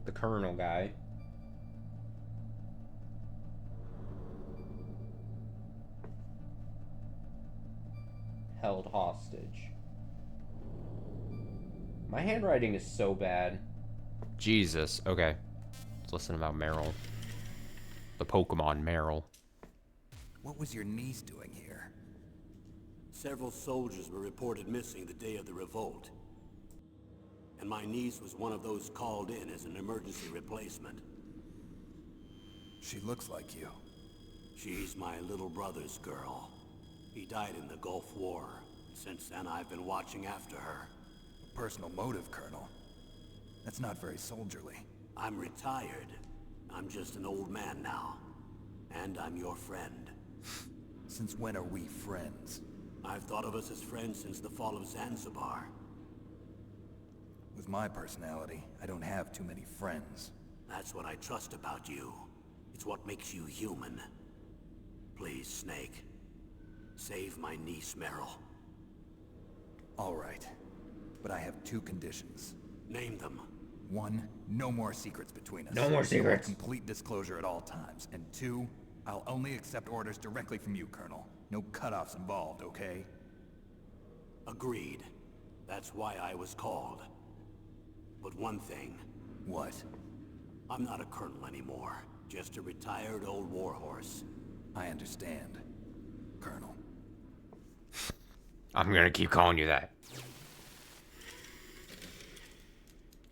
[SPEAKER 1] the Colonel guy. Held hostage. My handwriting is so bad. Jesus. Okay. Let's listen about Meryl. The Pokemon Meryl.
[SPEAKER 3] What was your niece doing here?
[SPEAKER 2] Several soldiers were reported missing the day of the revolt. And my niece was one of those called in as an emergency replacement.
[SPEAKER 3] She looks like you.
[SPEAKER 2] She's my little brother's girl. He died in the Gulf War. Since then, I've been watching after her.
[SPEAKER 3] A personal motive, Colonel. That's not very soldierly.
[SPEAKER 2] I'm retired. I'm just an old man now. And I'm your friend.
[SPEAKER 3] Since when are we friends?
[SPEAKER 2] I've thought of us as friends since the fall of Zanzibar.
[SPEAKER 3] With my personality, I don't have too many friends.
[SPEAKER 2] That's what I trust about you. It's what makes you human. Please, Snake. Save my niece, Meryl.
[SPEAKER 3] All right. But I have two conditions.
[SPEAKER 2] Name them.
[SPEAKER 3] One, no more secrets between us.
[SPEAKER 1] No more secrets.
[SPEAKER 3] Complete disclosure at all times. And two, I'll only accept orders directly from you, Colonel. No cutoffs involved, okay?
[SPEAKER 2] Agreed. That's why I was called. But one thing.
[SPEAKER 3] What?
[SPEAKER 2] I'm not a colonel anymore. Just a retired old warhorse.
[SPEAKER 3] I understand, Colonel.
[SPEAKER 1] I'm gonna keep calling you that.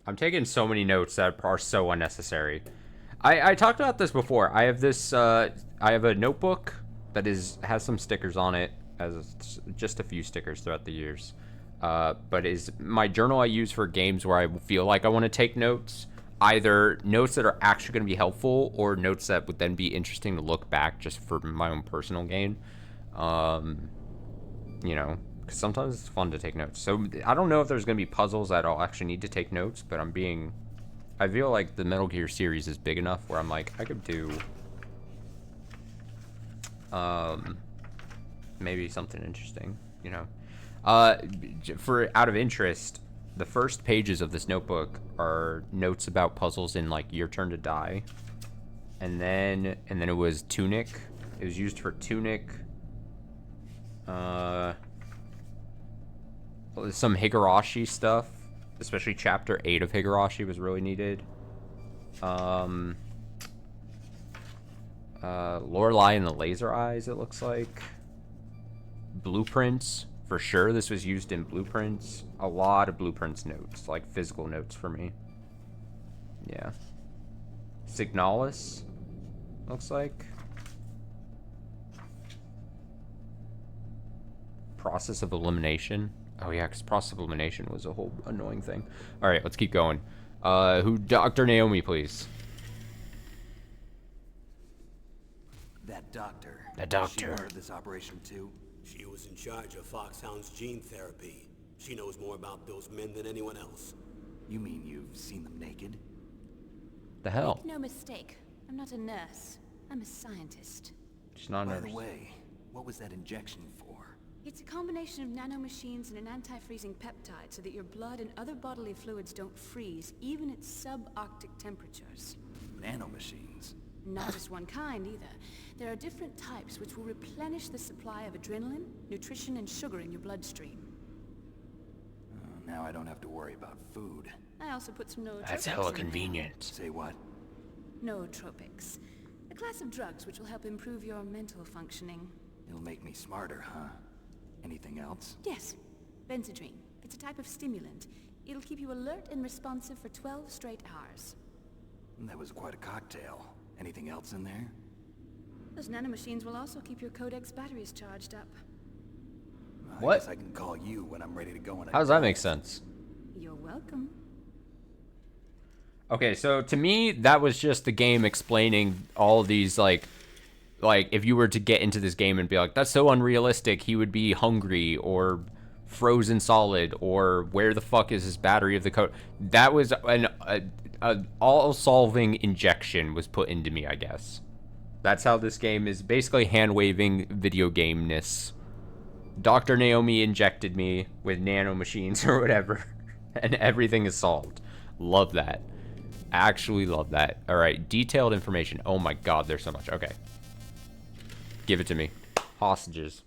[SPEAKER 1] I'm taking so many notes that are so unnecessary. I talked about this before. I have this, I have a notebook that has some stickers on it, as just a few stickers throughout the years. But is my journal I use for games where I feel like I want to take notes. Either notes that are actually going to be helpful or notes that would then be interesting to look back just for my own personal gain. You know, because sometimes it's fun to take notes. So I don't know if there's going to be puzzles that I'll actually need to take notes, but I feel like the Metal Gear series is big enough where I'm like, I could do maybe something interesting, you know. For out of interest, the first pages of this notebook are notes about puzzles in like Your Turn to Die, and then it was Tunic. It was used for Tunic. Some Higurashi stuff, especially Chapter 8 of Higurashi was really needed. Lorelei and the Laser Eyes, it looks like. Blueprints. For sure, this was used in Blueprints. A lot of Blueprints notes, like physical notes for me. Yeah. Signalis, looks like. Process of Elimination. Oh yeah, because Process of Elimination was a whole annoying thing. Alright, let's keep going. Dr. Naomi, please.
[SPEAKER 3] That doctor.
[SPEAKER 1] That
[SPEAKER 3] Was she
[SPEAKER 1] doctor.
[SPEAKER 3] part of this operation too?
[SPEAKER 2] She was in charge of Foxhound's gene therapy. She knows more about those men than anyone else.
[SPEAKER 3] You mean you've seen them naked?
[SPEAKER 1] The hell?
[SPEAKER 4] Make no mistake, I'm not a nurse. I'm a scientist.
[SPEAKER 1] She's not a
[SPEAKER 3] By
[SPEAKER 1] nurse.
[SPEAKER 3] the way, what was that injection for?
[SPEAKER 4] It's a combination of nanomachines and an anti-freezing peptide so that your blood and other bodily fluids don't freeze, even at subarctic temperatures.
[SPEAKER 3] Nanomachines.
[SPEAKER 4] Not just one kind, either. There are different types which will replenish the supply of adrenaline, nutrition, and sugar in your bloodstream.
[SPEAKER 3] Now I don't have to worry about food.
[SPEAKER 4] I also put some nootropics
[SPEAKER 1] That's hella
[SPEAKER 4] in there.
[SPEAKER 1] convenient.
[SPEAKER 3] Say what?
[SPEAKER 4] Nootropics. A class of drugs which will help improve your mental functioning.
[SPEAKER 3] It'll make me smarter, huh? Anything else?
[SPEAKER 4] Yes. Benzodrine. It's a type of stimulant. It'll keep you alert and responsive for 12 straight hours.
[SPEAKER 3] That was quite a cocktail. Anything else in there?
[SPEAKER 4] Those nanomachines will also keep your Codex batteries charged up.
[SPEAKER 3] I
[SPEAKER 1] What?
[SPEAKER 3] guess I can call you when I'm ready to go on a
[SPEAKER 1] How does that make sense?
[SPEAKER 4] You're welcome.
[SPEAKER 1] Okay, so to me, that was just the game explaining all these, like if you were to get into this game and be like, that's so unrealistic, he would be hungry or frozen solid, or where the fuck is his battery of the code? That was an all-solving injection was put into me, I guess. That's how this game is basically hand-waving video game-ness. Dr. Naomi injected me with nanomachines or whatever, and everything is solved. Love that. Actually love that. All right, detailed information. Oh my god, there's so much. Okay. Give it to me. Hostages.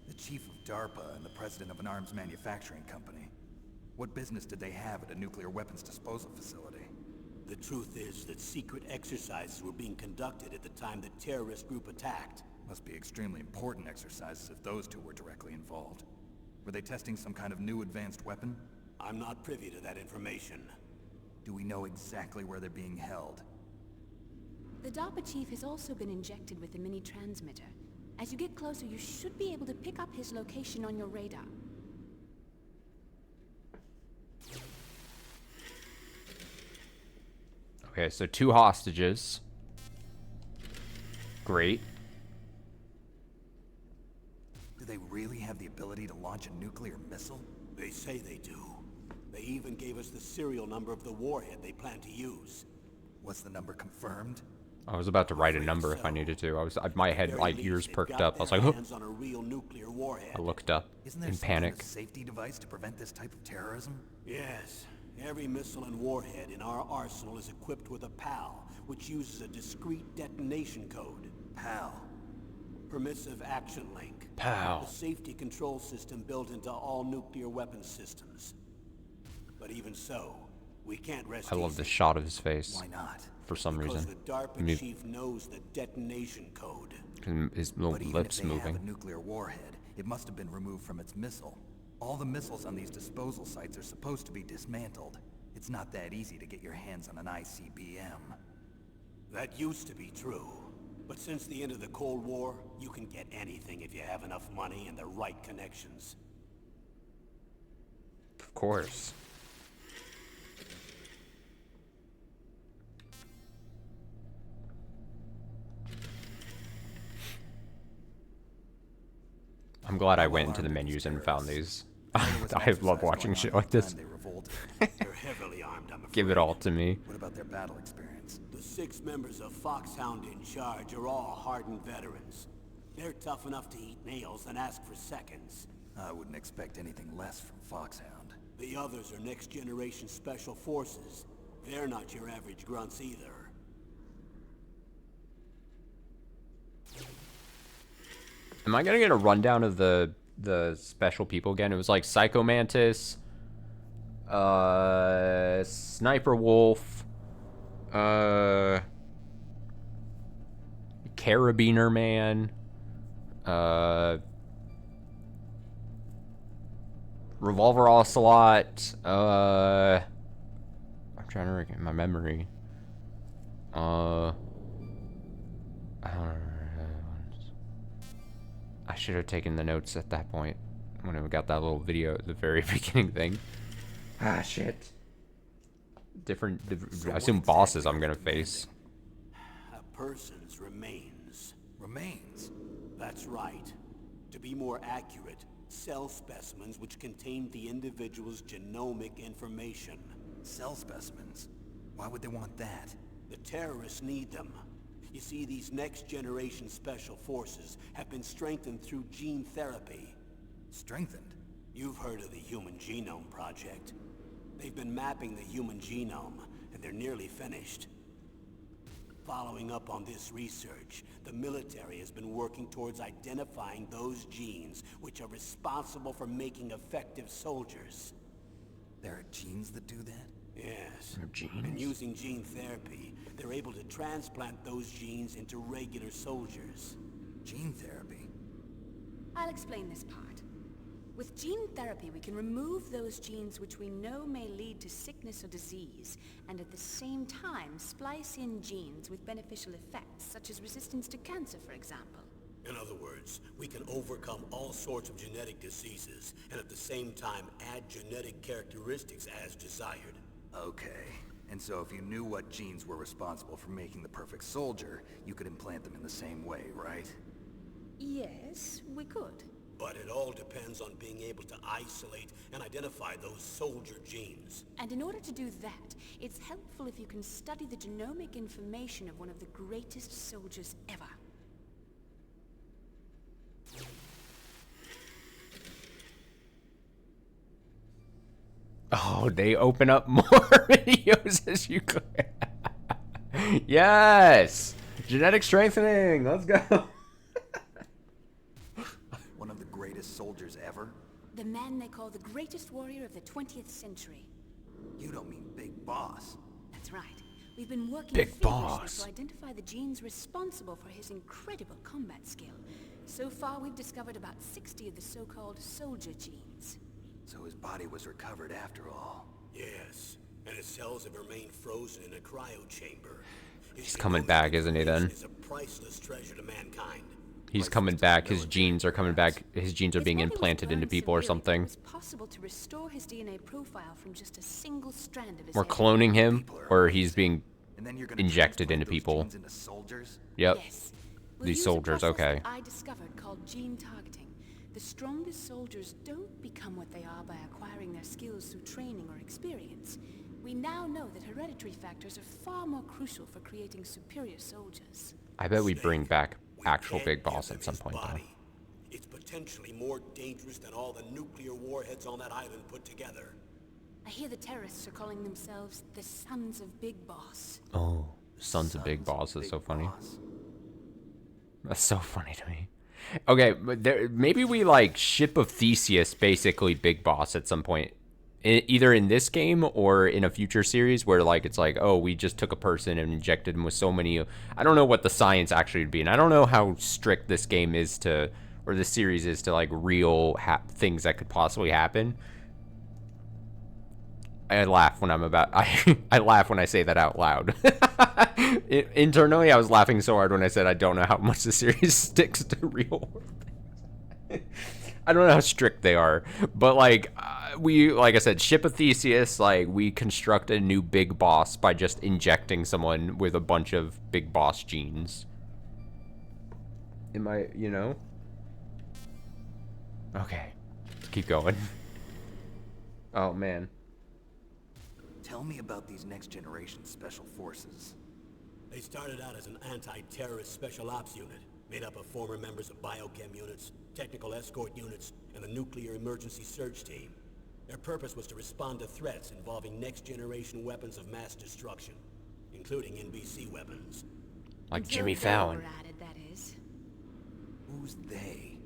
[SPEAKER 3] The chief of DARPA and the president of an arms manufacturing company. What business did they have at a nuclear weapons disposal facility?
[SPEAKER 2] The truth is that secret exercises were being conducted at the time the terrorist group attacked.
[SPEAKER 3] Must be extremely important exercises if those two were directly involved. Were they testing some kind of new advanced weapon?
[SPEAKER 2] I'm not privy to that information.
[SPEAKER 3] Do we know exactly where they're being held?
[SPEAKER 4] The DARPA chief has also been injected with a mini transmitter. As you get closer, you should be able to pick up his location on your radar.
[SPEAKER 1] Okay, so 2 hostages. Great.
[SPEAKER 3] Do they really have the ability to launch a nuclear missile?
[SPEAKER 2] They say they do. They even gave us the serial number of the warhead they plan to use.
[SPEAKER 3] Was the number confirmed?
[SPEAKER 1] I was about to write a number if I needed to. My head,
[SPEAKER 2] Very
[SPEAKER 1] like,
[SPEAKER 2] least,
[SPEAKER 1] ears
[SPEAKER 2] they've
[SPEAKER 1] perked
[SPEAKER 2] got
[SPEAKER 1] up. I was
[SPEAKER 2] their
[SPEAKER 1] like, oh.
[SPEAKER 2] hands on a real nuclear warhead.
[SPEAKER 1] I looked up
[SPEAKER 3] Isn't there
[SPEAKER 1] in
[SPEAKER 3] some kind
[SPEAKER 1] panic.
[SPEAKER 3] of safety device to prevent this type of terrorism?
[SPEAKER 2] Yes. Every missile and warhead in our arsenal is equipped with a PAL, which uses a discrete detonation code.
[SPEAKER 3] PAL.
[SPEAKER 2] Permissive Action Link.
[SPEAKER 1] PAL.
[SPEAKER 2] The safety control system built into all nuclear weapons systems. But even so, we can't rest
[SPEAKER 1] I love the
[SPEAKER 2] easy.
[SPEAKER 1] shot of his face
[SPEAKER 3] Why not?
[SPEAKER 1] for some
[SPEAKER 2] Because
[SPEAKER 1] reason.
[SPEAKER 2] the DARPA
[SPEAKER 1] Me-
[SPEAKER 2] chief knows the detonation code.
[SPEAKER 1] His little
[SPEAKER 3] But even
[SPEAKER 1] lips
[SPEAKER 3] if they have a
[SPEAKER 1] moving.
[SPEAKER 3] nuclear warhead, it must have been removed from its missile. All the missiles on these disposal sites are supposed to be dismantled. It's not that easy to get your hands on an ICBM.
[SPEAKER 2] That used to be true. But since the end of the Cold War, you can get anything if you have enough money and the right connections.
[SPEAKER 1] Of course. I'm glad I went into the menus and found these. I love watching shit like this.
[SPEAKER 3] They revolted.
[SPEAKER 2] They're heavily armed, I'm afraid.
[SPEAKER 1] Give it all to me.
[SPEAKER 3] What about their battle experience?
[SPEAKER 2] The 6 members of Foxhound in charge are all hardened veterans. They're tough enough to eat nails and ask for seconds.
[SPEAKER 3] I wouldn't expect anything less from Foxhound.
[SPEAKER 2] The others are next-generation special forces. They're not your average grunts either.
[SPEAKER 1] Am I gonna get a rundown of the special people again? It was like Psycho Mantis, Sniper Wolf, Carabiner Man, Revolver Ocelot, I'm trying to get my memory. I don't know. I should have taken the notes at that point when we got that little video at the very beginning thing. Ah, shit. I assume bosses I'm gonna face.
[SPEAKER 2] person's remains.
[SPEAKER 3] Remains?
[SPEAKER 2] That's right. To be more accurate, cell specimens which contain the individual's genomic information.
[SPEAKER 3] Cell specimens? Why would they want that?
[SPEAKER 2] The terrorists need them. You see, these next-generation special forces have been strengthened through gene therapy.
[SPEAKER 3] Strengthened?
[SPEAKER 2] You've heard of the Human Genome Project. They've been mapping the human genome, and they're nearly finished. Following up on this research, the military has been working towards identifying those genes which are responsible for making effective soldiers.
[SPEAKER 3] There are genes that do that?
[SPEAKER 2] Yes.
[SPEAKER 1] Genes?
[SPEAKER 2] And using gene therapy, they're able to transplant those genes into regular soldiers.
[SPEAKER 3] Gene therapy?
[SPEAKER 4] I'll explain this part. With gene therapy, we can remove those genes which we know may lead to sickness or disease, and at the same time splice in genes with beneficial effects, such as resistance to cancer, for example.
[SPEAKER 2] In other words, we can overcome all sorts of genetic diseases, and at the same time add genetic characteristics as desired.
[SPEAKER 3] Okay. And so if you knew what genes were responsible for making the perfect soldier, you could implant them in the same way, right?
[SPEAKER 4] Yes, we could.
[SPEAKER 2] But it all depends on being able to isolate and identify those soldier genes.
[SPEAKER 4] And in order to do that, it's helpful if you can study the genomic information of one of the greatest soldiers ever.
[SPEAKER 1] Oh, they open up more videos as you go. Yes! Genetic strengthening! Let's go!
[SPEAKER 3] One of the greatest soldiers ever?
[SPEAKER 4] The man they call the greatest warrior of the 20th century.
[SPEAKER 3] You don't mean Big Boss.
[SPEAKER 4] That's right. We've been working
[SPEAKER 1] Big
[SPEAKER 4] feverishly
[SPEAKER 1] Boss.
[SPEAKER 4] to identify the genes responsible for his incredible combat skill. So far, we've discovered about 60 of the so-called soldier genes.
[SPEAKER 3] So his body was recovered after all.
[SPEAKER 2] Yes, and his cells have remained frozen in a cryo chamber.
[SPEAKER 1] He's coming back, isn't he, then?
[SPEAKER 2] Is a priceless treasure to mankind.
[SPEAKER 1] He's coming back. His genes are coming back. His genes are being implanted into people or something.
[SPEAKER 4] It was possible to restore his DNA profile from just a single strand of his
[SPEAKER 1] We're
[SPEAKER 4] hair.
[SPEAKER 1] cloning him, or he's being
[SPEAKER 3] And then you're gonna
[SPEAKER 1] injected
[SPEAKER 3] transplant
[SPEAKER 1] into
[SPEAKER 3] those
[SPEAKER 1] people.
[SPEAKER 3] genes into soldiers?
[SPEAKER 1] Yep.
[SPEAKER 4] Yes. We'll
[SPEAKER 1] These
[SPEAKER 4] use a
[SPEAKER 1] soldiers,
[SPEAKER 4] process
[SPEAKER 1] okay.
[SPEAKER 4] that I discovered called gene targeting. The strongest soldiers don't become what they are by acquiring their skills through training or experience. We now know that hereditary factors are far more crucial for creating superior soldiers.
[SPEAKER 1] I bet we bring back
[SPEAKER 2] We
[SPEAKER 1] actual
[SPEAKER 2] can't
[SPEAKER 1] Big
[SPEAKER 2] give
[SPEAKER 1] Boss
[SPEAKER 2] him
[SPEAKER 1] at some
[SPEAKER 2] his
[SPEAKER 1] point, though.
[SPEAKER 2] body. It's potentially more dangerous than all the nuclear warheads on that island put together.
[SPEAKER 4] I hear the terrorists are calling themselves the Sons of Big Boss.
[SPEAKER 1] Oh, Sons of Big Boss is so funny.
[SPEAKER 3] Boss.
[SPEAKER 1] That's so funny to me. Okay, but maybe we like Ship of Theseus, basically Big Boss at some point, either in this game or in a future series where like it's like, oh, we just took a person and injected him with so many. I don't know what the science actually would be, and I don't know how strict this game is to, or this series is to like real things that could possibly happen. I laugh when I'm about. I laugh when I say that out loud. Internally, I was laughing so hard when I said I don't know how much the series sticks to real world things. I don't know how strict they are, but like like I said, Ship of Theseus, like we construct a new Big Boss by just injecting someone with a bunch of Big Boss genes. Am I, Okay, let's keep going. Oh man.
[SPEAKER 3] Tell me about these next-generation special forces.
[SPEAKER 2] They started out as an anti-terrorist special ops unit, made up of former members of biochem units, technical escort units, and the nuclear emergency search team. Their purpose was to respond to threats involving next-generation weapons of mass destruction, including NBC weapons.
[SPEAKER 1] Like
[SPEAKER 4] Until
[SPEAKER 1] Jimmy
[SPEAKER 4] they
[SPEAKER 1] Fallon.
[SPEAKER 4] were added, that is.
[SPEAKER 3] Who's they?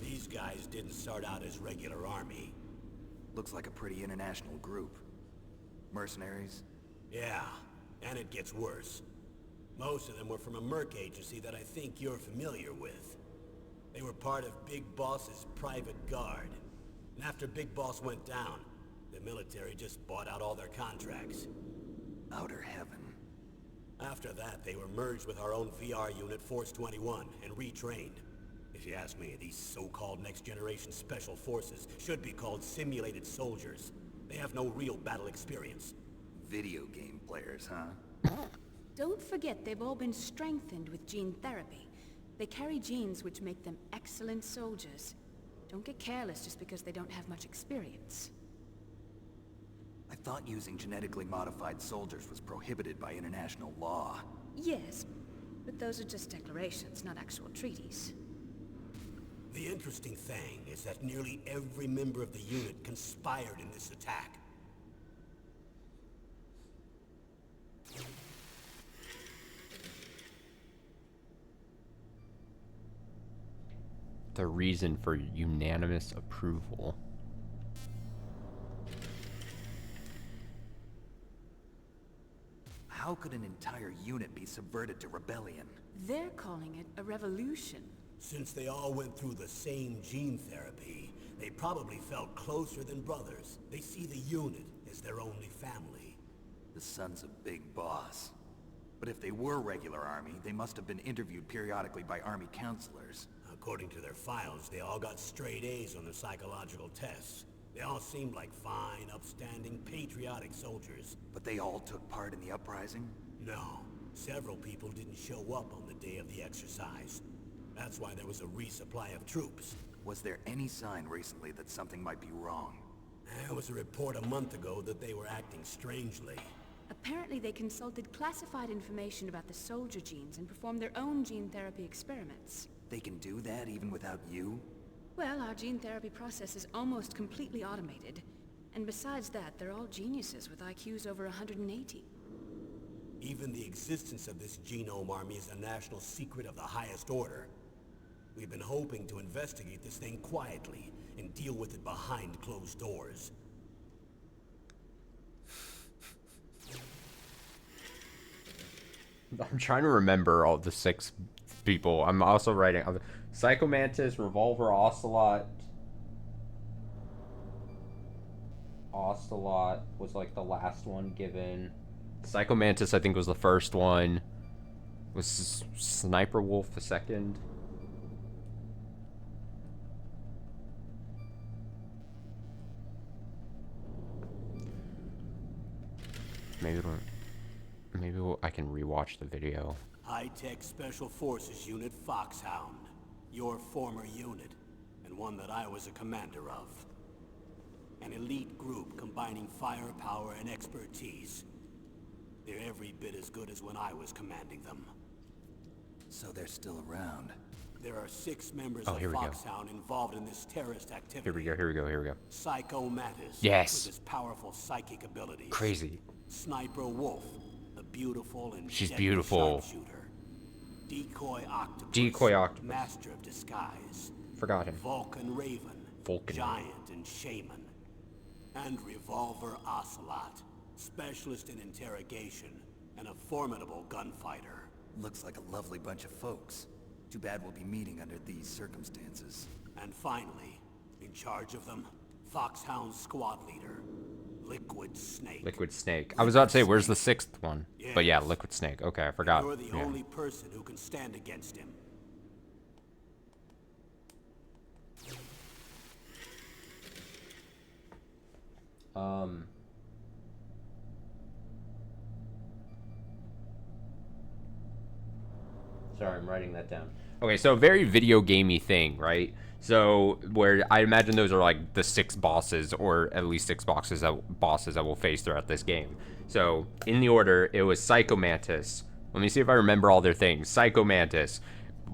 [SPEAKER 2] These guys didn't start out as regular army.
[SPEAKER 3] Looks like a pretty international group. Mercenaries?
[SPEAKER 2] Yeah, and it gets worse. Most of them were from a merc agency that I think you're familiar with. They were part of Big Boss's private guard. And after Big Boss went down, the military just bought out all their contracts.
[SPEAKER 3] Outer heaven.
[SPEAKER 2] After that, they were merged with our own VR unit, Force 21, and retrained. If you ask me, these so-called next-generation special forces should be called simulated soldiers. They have no real battle experience.
[SPEAKER 3] Video game players, huh?
[SPEAKER 4] Don't forget they've all been strengthened with gene therapy. They carry genes which make them excellent soldiers. Don't get careless just because they don't have much experience.
[SPEAKER 3] I thought using genetically modified soldiers was prohibited by international law.
[SPEAKER 4] Yes, but those are just declarations, not actual treaties.
[SPEAKER 2] The interesting thing is that nearly every member of the unit conspired in this attack.
[SPEAKER 1] The reason for unanimous approval.
[SPEAKER 3] How could an entire unit be subverted to rebellion?
[SPEAKER 4] They're calling it a revolution.
[SPEAKER 2] Since they all went through the same gene therapy, they probably felt closer than brothers. They see the unit as their only family.
[SPEAKER 3] The sons of Big Boss. But if they were regular army, they must have been interviewed periodically by army counselors.
[SPEAKER 2] According to their files, they all got straight A's on their psychological tests. They all seemed like fine, upstanding, patriotic soldiers.
[SPEAKER 3] But they all took part in the uprising?
[SPEAKER 2] No. Several people didn't show up on the day of the exercise. That's why there was a resupply of troops.
[SPEAKER 3] Was there any sign recently that something might be wrong?
[SPEAKER 2] There was a report a month ago that they were acting strangely.
[SPEAKER 4] Apparently they consulted classified information about the soldier genes and performed their own gene therapy experiments.
[SPEAKER 3] They can do that even without you?
[SPEAKER 4] Well, our gene therapy process is almost completely automated. And besides that, they're all geniuses with IQs over 180.
[SPEAKER 2] Even the existence of this genome army is a national secret of the highest order. We've been hoping to investigate this thing quietly and deal with it behind closed doors.
[SPEAKER 1] I'm trying to remember all the 6 people. I'm also writing Psycho Mantis, Revolver, Ocelot. Ocelot was like the last one given. Psycho Mantis, I think, was the first one. Was Sniper Wolf the second? Maybe I can rewatch the video.
[SPEAKER 2] High-tech Special Forces Unit Foxhound. Your former unit, and one that I was a commander of. An elite group combining firepower and expertise. They're every bit as good as when I was commanding them.
[SPEAKER 3] So they're still around.
[SPEAKER 2] There are 6 members
[SPEAKER 1] Oh,
[SPEAKER 2] of
[SPEAKER 1] here we go.
[SPEAKER 2] Foxhound involved in this terrorist activity.
[SPEAKER 1] Here we go.
[SPEAKER 2] Psycho Mantis,
[SPEAKER 1] Yes.
[SPEAKER 2] with his powerful psychic abilities.
[SPEAKER 1] Crazy.
[SPEAKER 2] Sniper Wolf, the beautiful and
[SPEAKER 1] She's
[SPEAKER 2] deadly
[SPEAKER 1] beautiful.
[SPEAKER 2] sharpshooter. Decoy Octopus,
[SPEAKER 1] Decoy Octopus.
[SPEAKER 2] master of disguise.
[SPEAKER 1] Forgot him.
[SPEAKER 2] Vulcan Raven,
[SPEAKER 1] Vulcan.
[SPEAKER 2] giant and shaman. And Revolver Ocelot, specialist in interrogation and a formidable gunfighter.
[SPEAKER 3] Looks like a lovely bunch of folks. Too bad we'll be meeting under these circumstances.
[SPEAKER 2] And finally, in charge of them, Foxhound's squad leader, Liquid Snake.
[SPEAKER 1] Liquid Snake. I was about to say, where's the 6th one? But yeah,
[SPEAKER 2] Yes.
[SPEAKER 1] Liquid Snake. Okay, I forgot.
[SPEAKER 2] You're the
[SPEAKER 1] Yeah.
[SPEAKER 2] only person who can stand against him.
[SPEAKER 1] Sorry, I'm writing that down. Okay, so a very video gamey thing, right? So where I imagine those are like the 6 bosses, or at least 6 bosses that we'll face throughout this game. So in the order, it was Psycho Mantis. Let me see if I remember all their things. Psycho Mantis,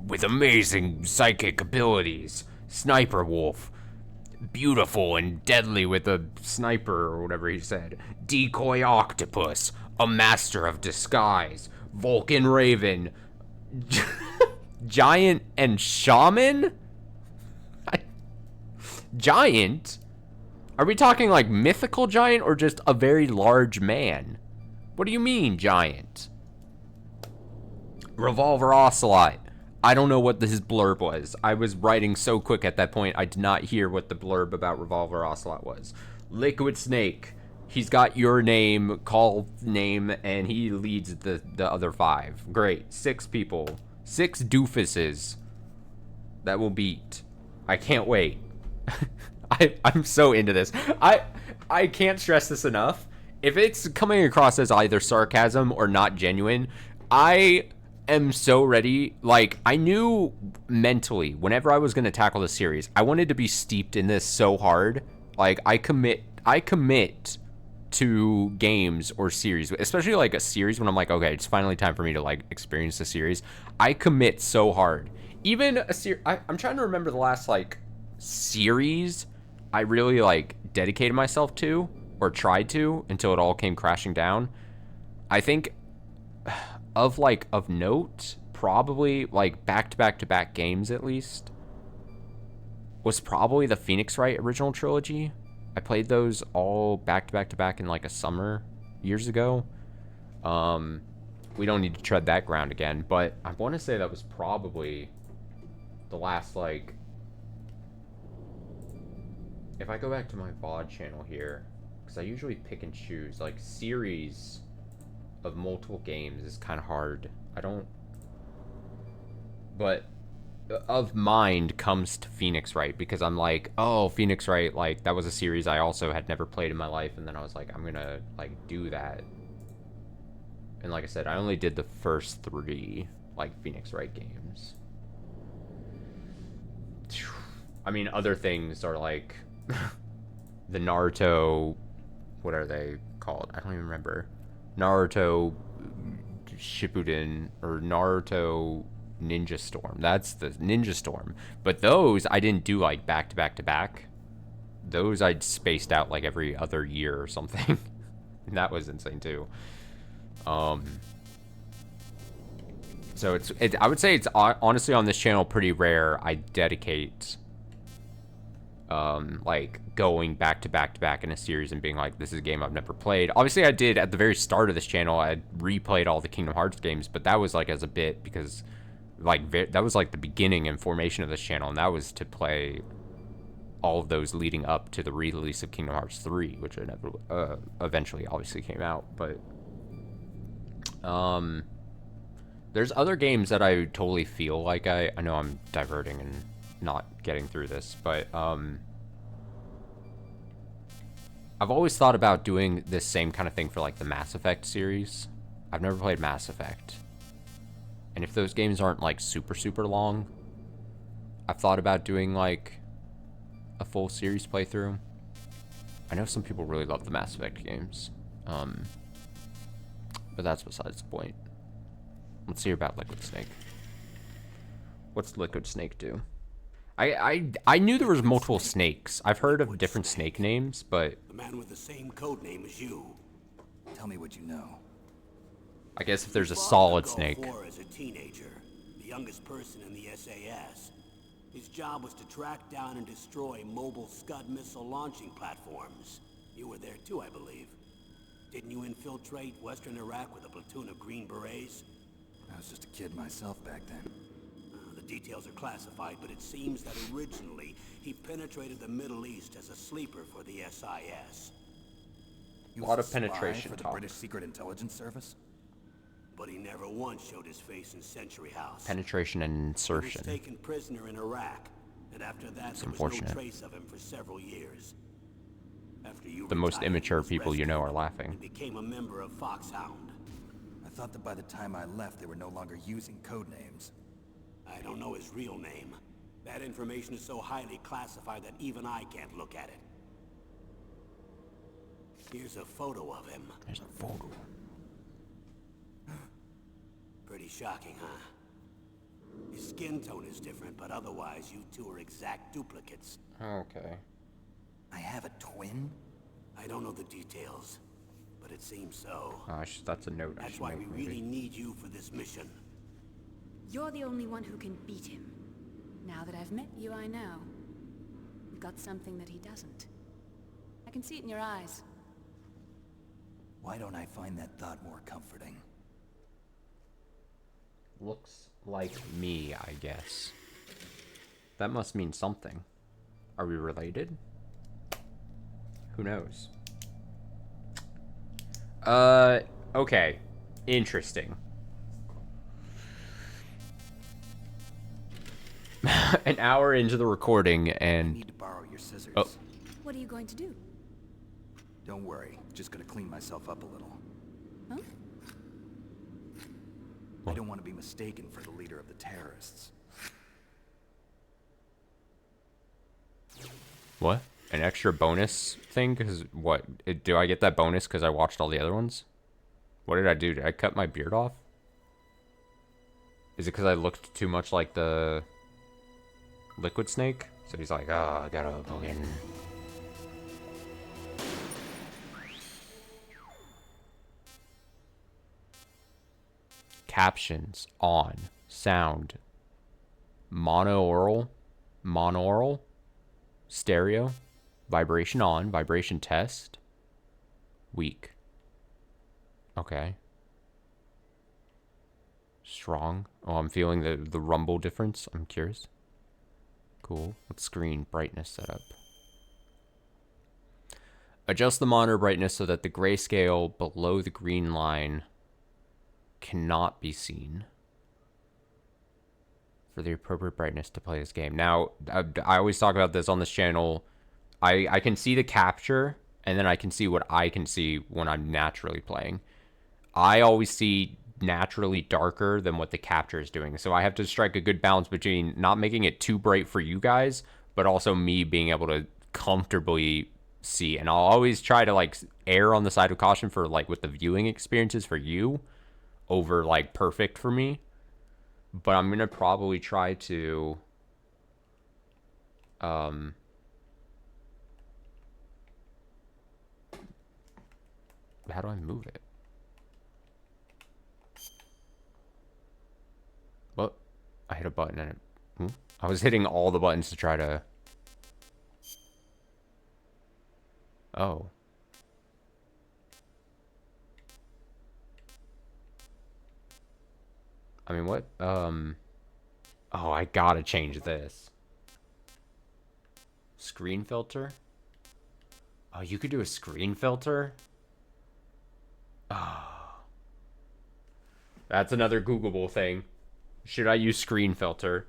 [SPEAKER 1] with amazing psychic abilities. Sniper Wolf, beautiful and deadly with a sniper or whatever he said. Decoy Octopus, a master of disguise. Vulcan Raven, giant and shaman? Giant? Are we talking like mythical giant or just a very large man? What do you mean, giant? Revolver Ocelot. I don't know what his blurb was. I was writing so quick at that point, I did not hear what the blurb about Revolver Ocelot was. Liquid Snake. He's got your name, call name, and he leads the other 5. Great. 6 people. 6 doofuses that will beat. I can't wait. I'm so into this. I can't stress this enough. If it's coming across as either sarcasm or not genuine, I am so ready. Like, I knew mentally whenever I was going to tackle the series, I wanted to be steeped in this so hard. Like, I commit to games or series, especially like a series when I'm like, okay, it's finally time for me to like experience the series. I commit so hard. Even a series, I'm trying to remember the last like series I really like dedicated myself to or tried to until it all came crashing down. I think of note, probably like back to back to back games at least, was probably the Phoenix Wright original trilogy. I played those all back to back to back in like a summer years ago. We don't need to tread that ground again, but I want to say that was probably the last, like, if I go back to my VOD channel here, because I usually pick and choose, like, series of multiple games is kind of hard. I don't, but of mind comes to Phoenix Wright, because I'm like, oh, Phoenix Wright, like, that was a series I also had never played in my life, and then I was like, I'm gonna, like, do that. And like I said, I only did the first 3, like, Phoenix Wright games. I mean, other things are like the Naruto, what are they called? I don't even remember. Naruto Shippuden or Naruto Ninja Storm. That's the Ninja Storm. But those I didn't do like back to back to back. Those I'd spaced out like every other year or something. And that was insane too. So I would say it's honestly on this channel pretty rare I dedicate like going back to back to back in a series and being like, this is a game I've never played. Obviously I did at the very start of this channel. I replayed all the Kingdom Hearts games, but that was like as a bit because like that was like the beginning and formation of this channel, and that was to play all of those leading up to the release of Kingdom Hearts 3, which eventually obviously came out. But there's other games that I totally feel like I know I'm diverting and not getting through this, but I've always thought about doing this same kind of thing for like the Mass Effect series. I've never played Mass Effect, and if those games aren't like super long, I've thought about doing like a full series playthrough. I know some people really love the Mass Effect games, but that's besides the point. Let's hear about Liquid Snake. What's Liquid Snake do? I knew there was multiple snakes. I've heard of different snake names, but
[SPEAKER 2] The man with the same code name as you.
[SPEAKER 3] Tell me what you know.
[SPEAKER 1] I guess if there's a
[SPEAKER 2] Fought
[SPEAKER 1] solid
[SPEAKER 2] the Gulf
[SPEAKER 1] snake.
[SPEAKER 2] War as a teenager, the youngest person in the SAS. His job was to track down and destroy mobile Scud missile launching platforms. You were there too, I believe. Didn't you infiltrate Western Iraq with a platoon of Green Berets?
[SPEAKER 3] I was just a kid myself back then.
[SPEAKER 2] The details are classified, but it seems that originally he penetrated the Middle East as a sleeper for the SIS.
[SPEAKER 3] He
[SPEAKER 1] A
[SPEAKER 3] was
[SPEAKER 1] lot of
[SPEAKER 3] spy
[SPEAKER 1] penetration
[SPEAKER 3] for the
[SPEAKER 1] talk.
[SPEAKER 3] British Secret Intelligence Service?
[SPEAKER 2] But he never once showed his face in Century House.
[SPEAKER 1] Penetration and
[SPEAKER 2] He was
[SPEAKER 1] insertion.
[SPEAKER 2] taken prisoner in Iraq, and after that there was no
[SPEAKER 1] unfortunate.
[SPEAKER 2] trace of him for several years. After you
[SPEAKER 1] The most
[SPEAKER 2] retired, he
[SPEAKER 1] immature
[SPEAKER 2] was
[SPEAKER 1] people you know are
[SPEAKER 2] rescued
[SPEAKER 1] laughing.
[SPEAKER 2] and became a member of Foxhound.
[SPEAKER 3] I thought that by the time I left, they were no longer using code names.
[SPEAKER 2] I don't know his real name. That information is so highly classified that even I can't look at it. Here's a photo of him.
[SPEAKER 1] There's a photo.
[SPEAKER 2] Pretty shocking, huh? His skin tone is different, but otherwise you two are exact duplicates.
[SPEAKER 1] Okay.
[SPEAKER 3] I have a twin?
[SPEAKER 2] I don't know the details, but it seems so.
[SPEAKER 1] That's a note I
[SPEAKER 2] That's
[SPEAKER 1] should
[SPEAKER 2] why
[SPEAKER 1] make,
[SPEAKER 2] we
[SPEAKER 1] maybe.
[SPEAKER 2] really need you for this mission.
[SPEAKER 4] You're the only one who can beat him. Now that I've met you, I know. You've got something that he doesn't. I can see it in your eyes.
[SPEAKER 3] Why don't I find that thought more comforting?
[SPEAKER 1] Looks like me, I guess. That must mean something. Are we related? Who knows? Okay. Interesting. An hour into the recording
[SPEAKER 3] I
[SPEAKER 1] and...
[SPEAKER 3] need to borrow your scissors.
[SPEAKER 1] Oh.
[SPEAKER 4] What are you going to do?
[SPEAKER 3] Don't worry, just gonna clean myself up a little.
[SPEAKER 4] Huh?
[SPEAKER 3] I don't want to be mistaken for the leader of the terrorists.
[SPEAKER 1] What? An extra bonus thing? Because what? Do I get that bonus because I watched all the other ones? What did I do? Did I cut my beard off? Is it because I looked too much like the Liquid Snake? So he's like, oh, I gotta go in. Captions on. Sound. Monaural. Stereo. Vibration on. Vibration test. Weak. Okay. Strong. Oh, I'm feeling the rumble difference. I'm curious. Cool. Let's screen brightness setup. Adjust the monitor brightness so that the grayscale below the green line cannot be seen for the appropriate brightness to play this game. Now, I always talk about this on this channel. I can see the capture, and then I can see what I can see when I'm naturally playing. I always see naturally darker than what the capture is doing. So I have to strike a good balance between not making it too bright for you guys, but also me being able to comfortably see. And I'll always try to like err on the side of caution for like what the viewing experiences for you over like perfect for me. But I'm going to probably try to how do I move it? What? I hit a button and it... I was hitting all the buttons to try to... Oh. I mean, what? Oh, I gotta change this. Screen filter? Oh, you could do a screen filter? Oh. That's another Googleable thing. Should I use screen filter?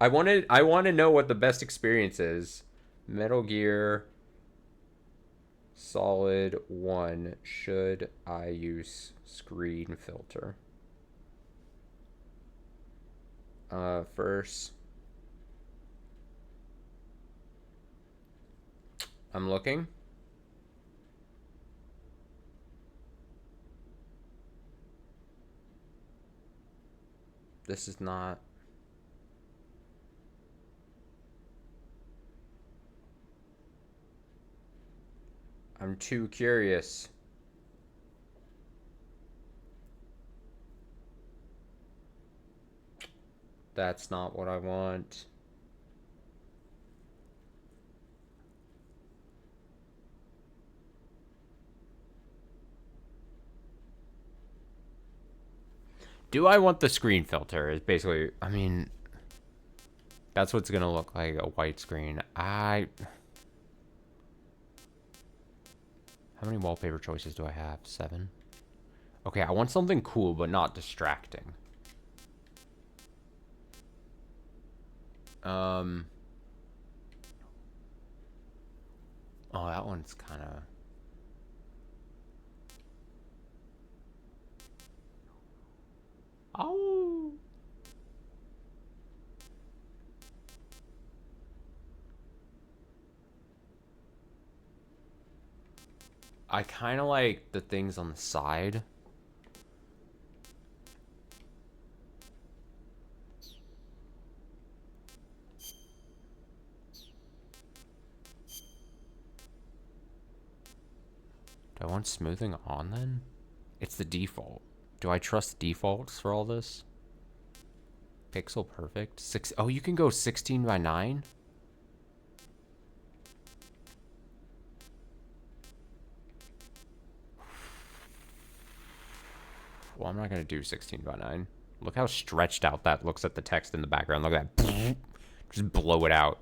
[SPEAKER 1] I want to know what the best experience is. Metal Gear Solid 1. Should I use screen filter? First, I'm looking. This is not... I'm too curious. That's not what I want. Do I want the screen filter? Is basically, I mean, that's what's gonna look like a white screen. How many wallpaper choices do I have? 7. Okay, I want something cool but not distracting. Oh, that one's kind of... Oh. I kind of like the things on the side. Do I want smoothing on then? It's the default. Do I trust defaults for all this? Pixel perfect. 6. Oh, you can go 16 by 9? Well, I'm not going to do 16 by 9. Look how stretched out that looks at the text in the background. Look at that. Just blow it out.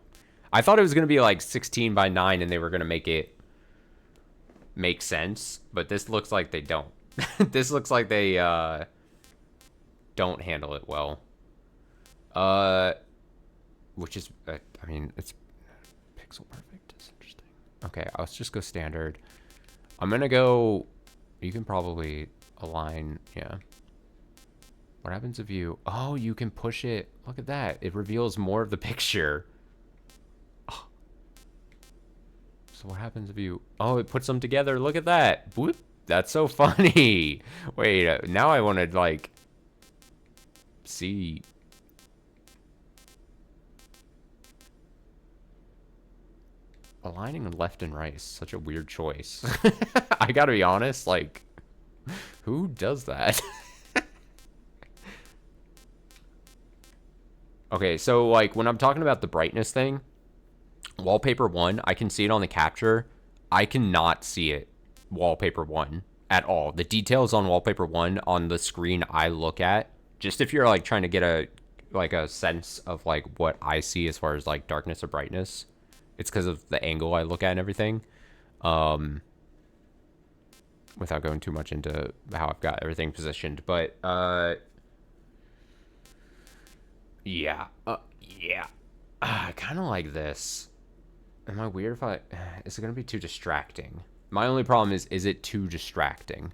[SPEAKER 1] I thought it was going to be like 16 by 9 and they were going to make it make sense. But this looks like they don't. This looks like they don't handle it well. Which is, I mean, it's pixel perfect. It's interesting. Okay, let's just go standard. I'm going to go, you can probably align, yeah. What happens if you... Oh, you can push it. Look at that. It reveals more of the picture. Oh. So what happens if you... Oh, it puts them together. Look at that. Whoop. That's so funny. Wait, now I want to, like... see... Aligning left and right is such a weird choice. I gotta be honest, like... Who does that? Okay, so like when I'm talking about the brightness thing, wallpaper 1, I can see it on the capture. I cannot see it wallpaper 1 at all. The details on wallpaper 1 on the screen I look at, just if you're like trying to get a sense of like what I see as far as like darkness or brightness, it's because of the angle I look at and everything. Without going too much into how I've got everything positioned, but yeah. I kind of like this. Am I weird if I... Is it going to be too distracting? My only problem is it too distracting?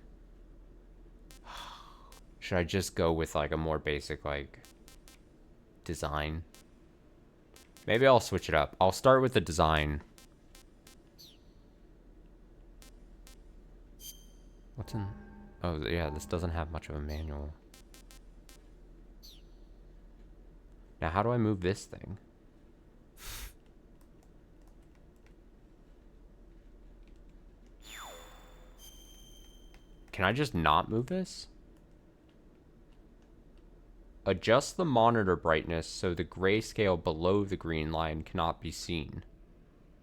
[SPEAKER 1] Should I just go with, like, a more basic, like, design? Maybe I'll switch it up. I'll start with the design. What's in... Oh, yeah, this doesn't have much of a manual. Now, how do I move this thing? Can I just not move this? Adjust the monitor brightness so the grayscale below the green line cannot be seen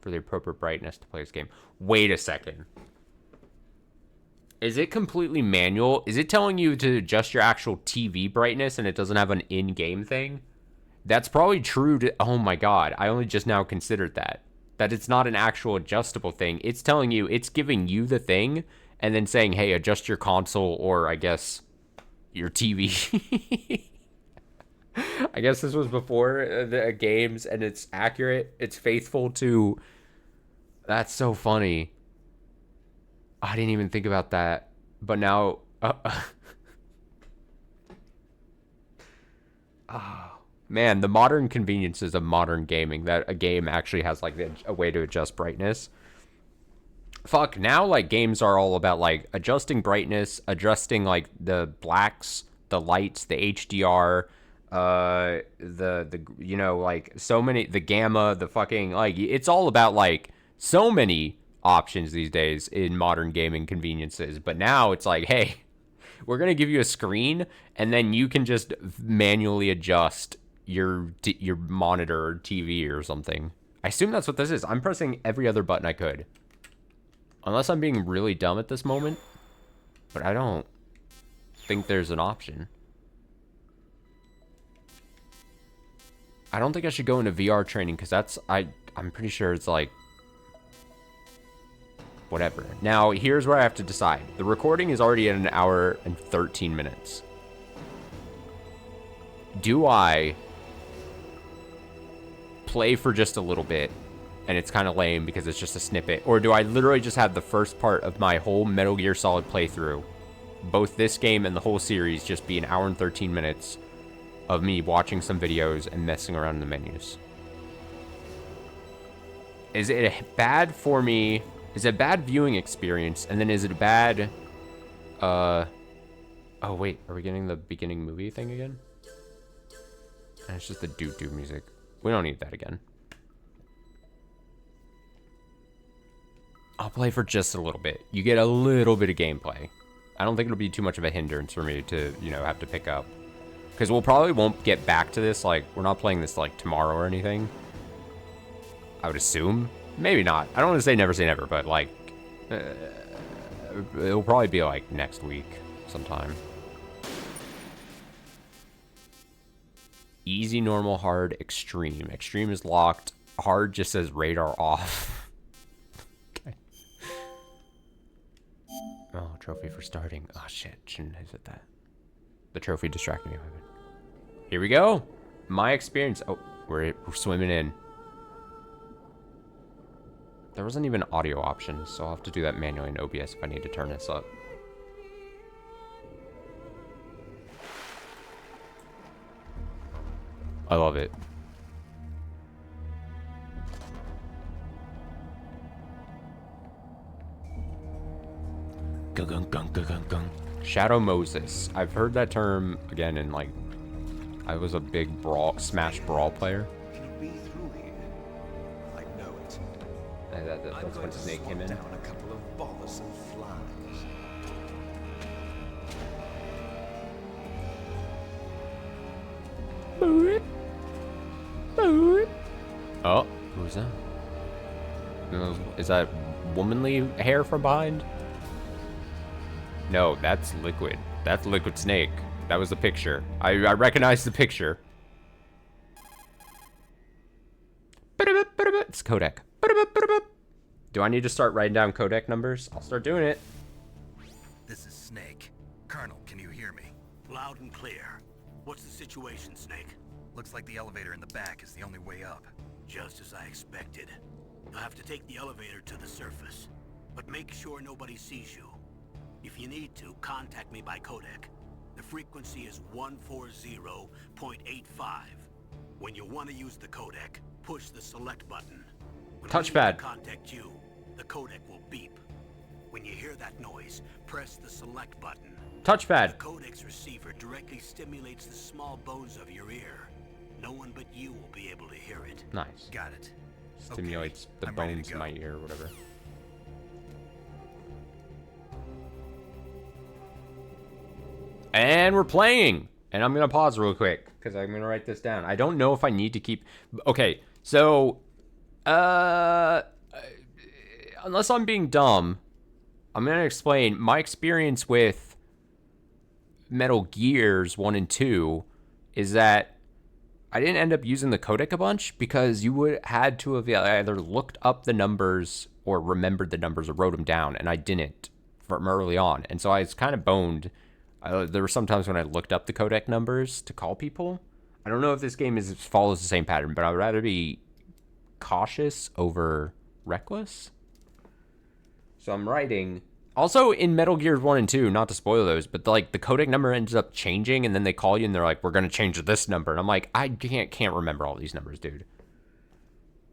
[SPEAKER 1] for the appropriate brightness to play this game. Wait a second. Is it completely manual? Is it telling you to adjust your actual TV brightness and it doesn't have an in-game thing? That's probably true to... Oh my god, I only just now considered that. That it's not an actual adjustable thing. It's telling you, it's giving you the thing, and then saying, hey, adjust your console, or I guess, your TV. I guess this was before the games, and it's accurate. It's faithful to... That's so funny. I didn't even think about that. But now... Man, the modern conveniences of modern gaming, that a game actually has like a way to adjust brightness. Fuck, now like games are all about like adjusting brightness, adjusting like the blacks, the lights, the HDR, the you know, like so many, the gamma, the fucking, like it's all about like so many options these days in modern gaming conveniences. But now it's like, hey, we're going to give you a screen and then you can just manually adjust your monitor or TV or something. I assume that's what this is. I'm pressing every other button I could. Unless I'm being really dumb at this moment. But I don't think there's an option. I don't think I should go into VR training because that's... I'm pretty sure it's like... Whatever. Now, here's where I have to decide. The recording is already at 1 hour and 13 minutes. Do I play for just a little bit, and it's kind of lame because it's just a snippet, or do I literally just have the first part of my whole Metal Gear Solid playthrough, both this game and the whole series, just be 1 hour and 13 minutes of me watching some videos and messing around in the menus? Is it bad for me? Is it a bad viewing experience? And then is it a bad... Oh, wait. Are we getting the beginning movie thing again? And it's just the doo-doo music. We don't need that again. I'll play for just a little bit. You get a little bit of gameplay. I don't think it'll be too much of a hindrance for me to, you know, have to pick up. Because we'll probably won't get back to this, like, we're not playing this, like, tomorrow or anything. I would assume. Maybe not. I don't want to say never, but, like, it'll probably be, like, next week sometime. Easy, normal, hard, extreme. Extreme is locked. Hard just says radar off. Okay. Oh, trophy for starting. Oh, shit. Shouldn't have said that. The trophy distracted me. Here we go. My experience. Oh, we're swimming in. There wasn't even audio options, so I'll have to do that manually in OBS if I need to turn this up. I love it. Gung, gung, gung, gung, gung, gung. Shadow Moses. I've heard that term again in like, I was a big Smash Brawl player.
[SPEAKER 5] It'll be through here. I know it.
[SPEAKER 1] That's when Snake came in.
[SPEAKER 5] Down a couple of bothersome flies.
[SPEAKER 1] Oh, who's that? Is that womanly hair from behind? No, that's Liquid. That's Liquid Snake. That was the picture. I recognize the picture. It's codec. Do I need to start writing down codec numbers? I'll start doing it.
[SPEAKER 3] This is Snake. Colonel, can you hear me?
[SPEAKER 2] Loud and clear. What's the situation, Snake?
[SPEAKER 3] Looks like the elevator in the back is the only way up.
[SPEAKER 2] Just as I expected. You'll have to take the elevator to the surface. But make sure nobody sees you. If you need to, contact me by codec. The frequency is 140.85. When you want to use the codec, push the select button. When we need
[SPEAKER 1] Touchpad.
[SPEAKER 2] to contact you, the codec will beep. When you hear that noise, press the select button.
[SPEAKER 1] Touchpad.
[SPEAKER 2] The codec's receiver directly stimulates the small bones of your ear. No one but you will be able to hear it.
[SPEAKER 1] Nice.
[SPEAKER 3] Got it.
[SPEAKER 1] Stimulates
[SPEAKER 3] Okay,
[SPEAKER 1] the
[SPEAKER 3] I'm ready to
[SPEAKER 1] bones in
[SPEAKER 3] go.
[SPEAKER 1] my ear or whatever. And we're playing. And I'm going to pause real quick because I'm going to write this down. I don't know if I need to keep... Okay, so... unless I'm being dumb, I'm going to explain my experience with Metal Gears 1 and 2 is that I didn't end up using the codec a bunch because you would had to have either looked up the numbers or remembered the numbers or wrote them down, and I didn't from early on. And so I was kind of boned. There were some times when I looked up the codec numbers to call people. I don't know if this game follows the same pattern, but I would rather be cautious over reckless. So I'm writing... Also, in Metal Gear 1 and 2, not to spoil those, but like the codec number ends up changing, and then they call you and they're like, we're going to change this number. And I'm like, I can't remember all these numbers, dude.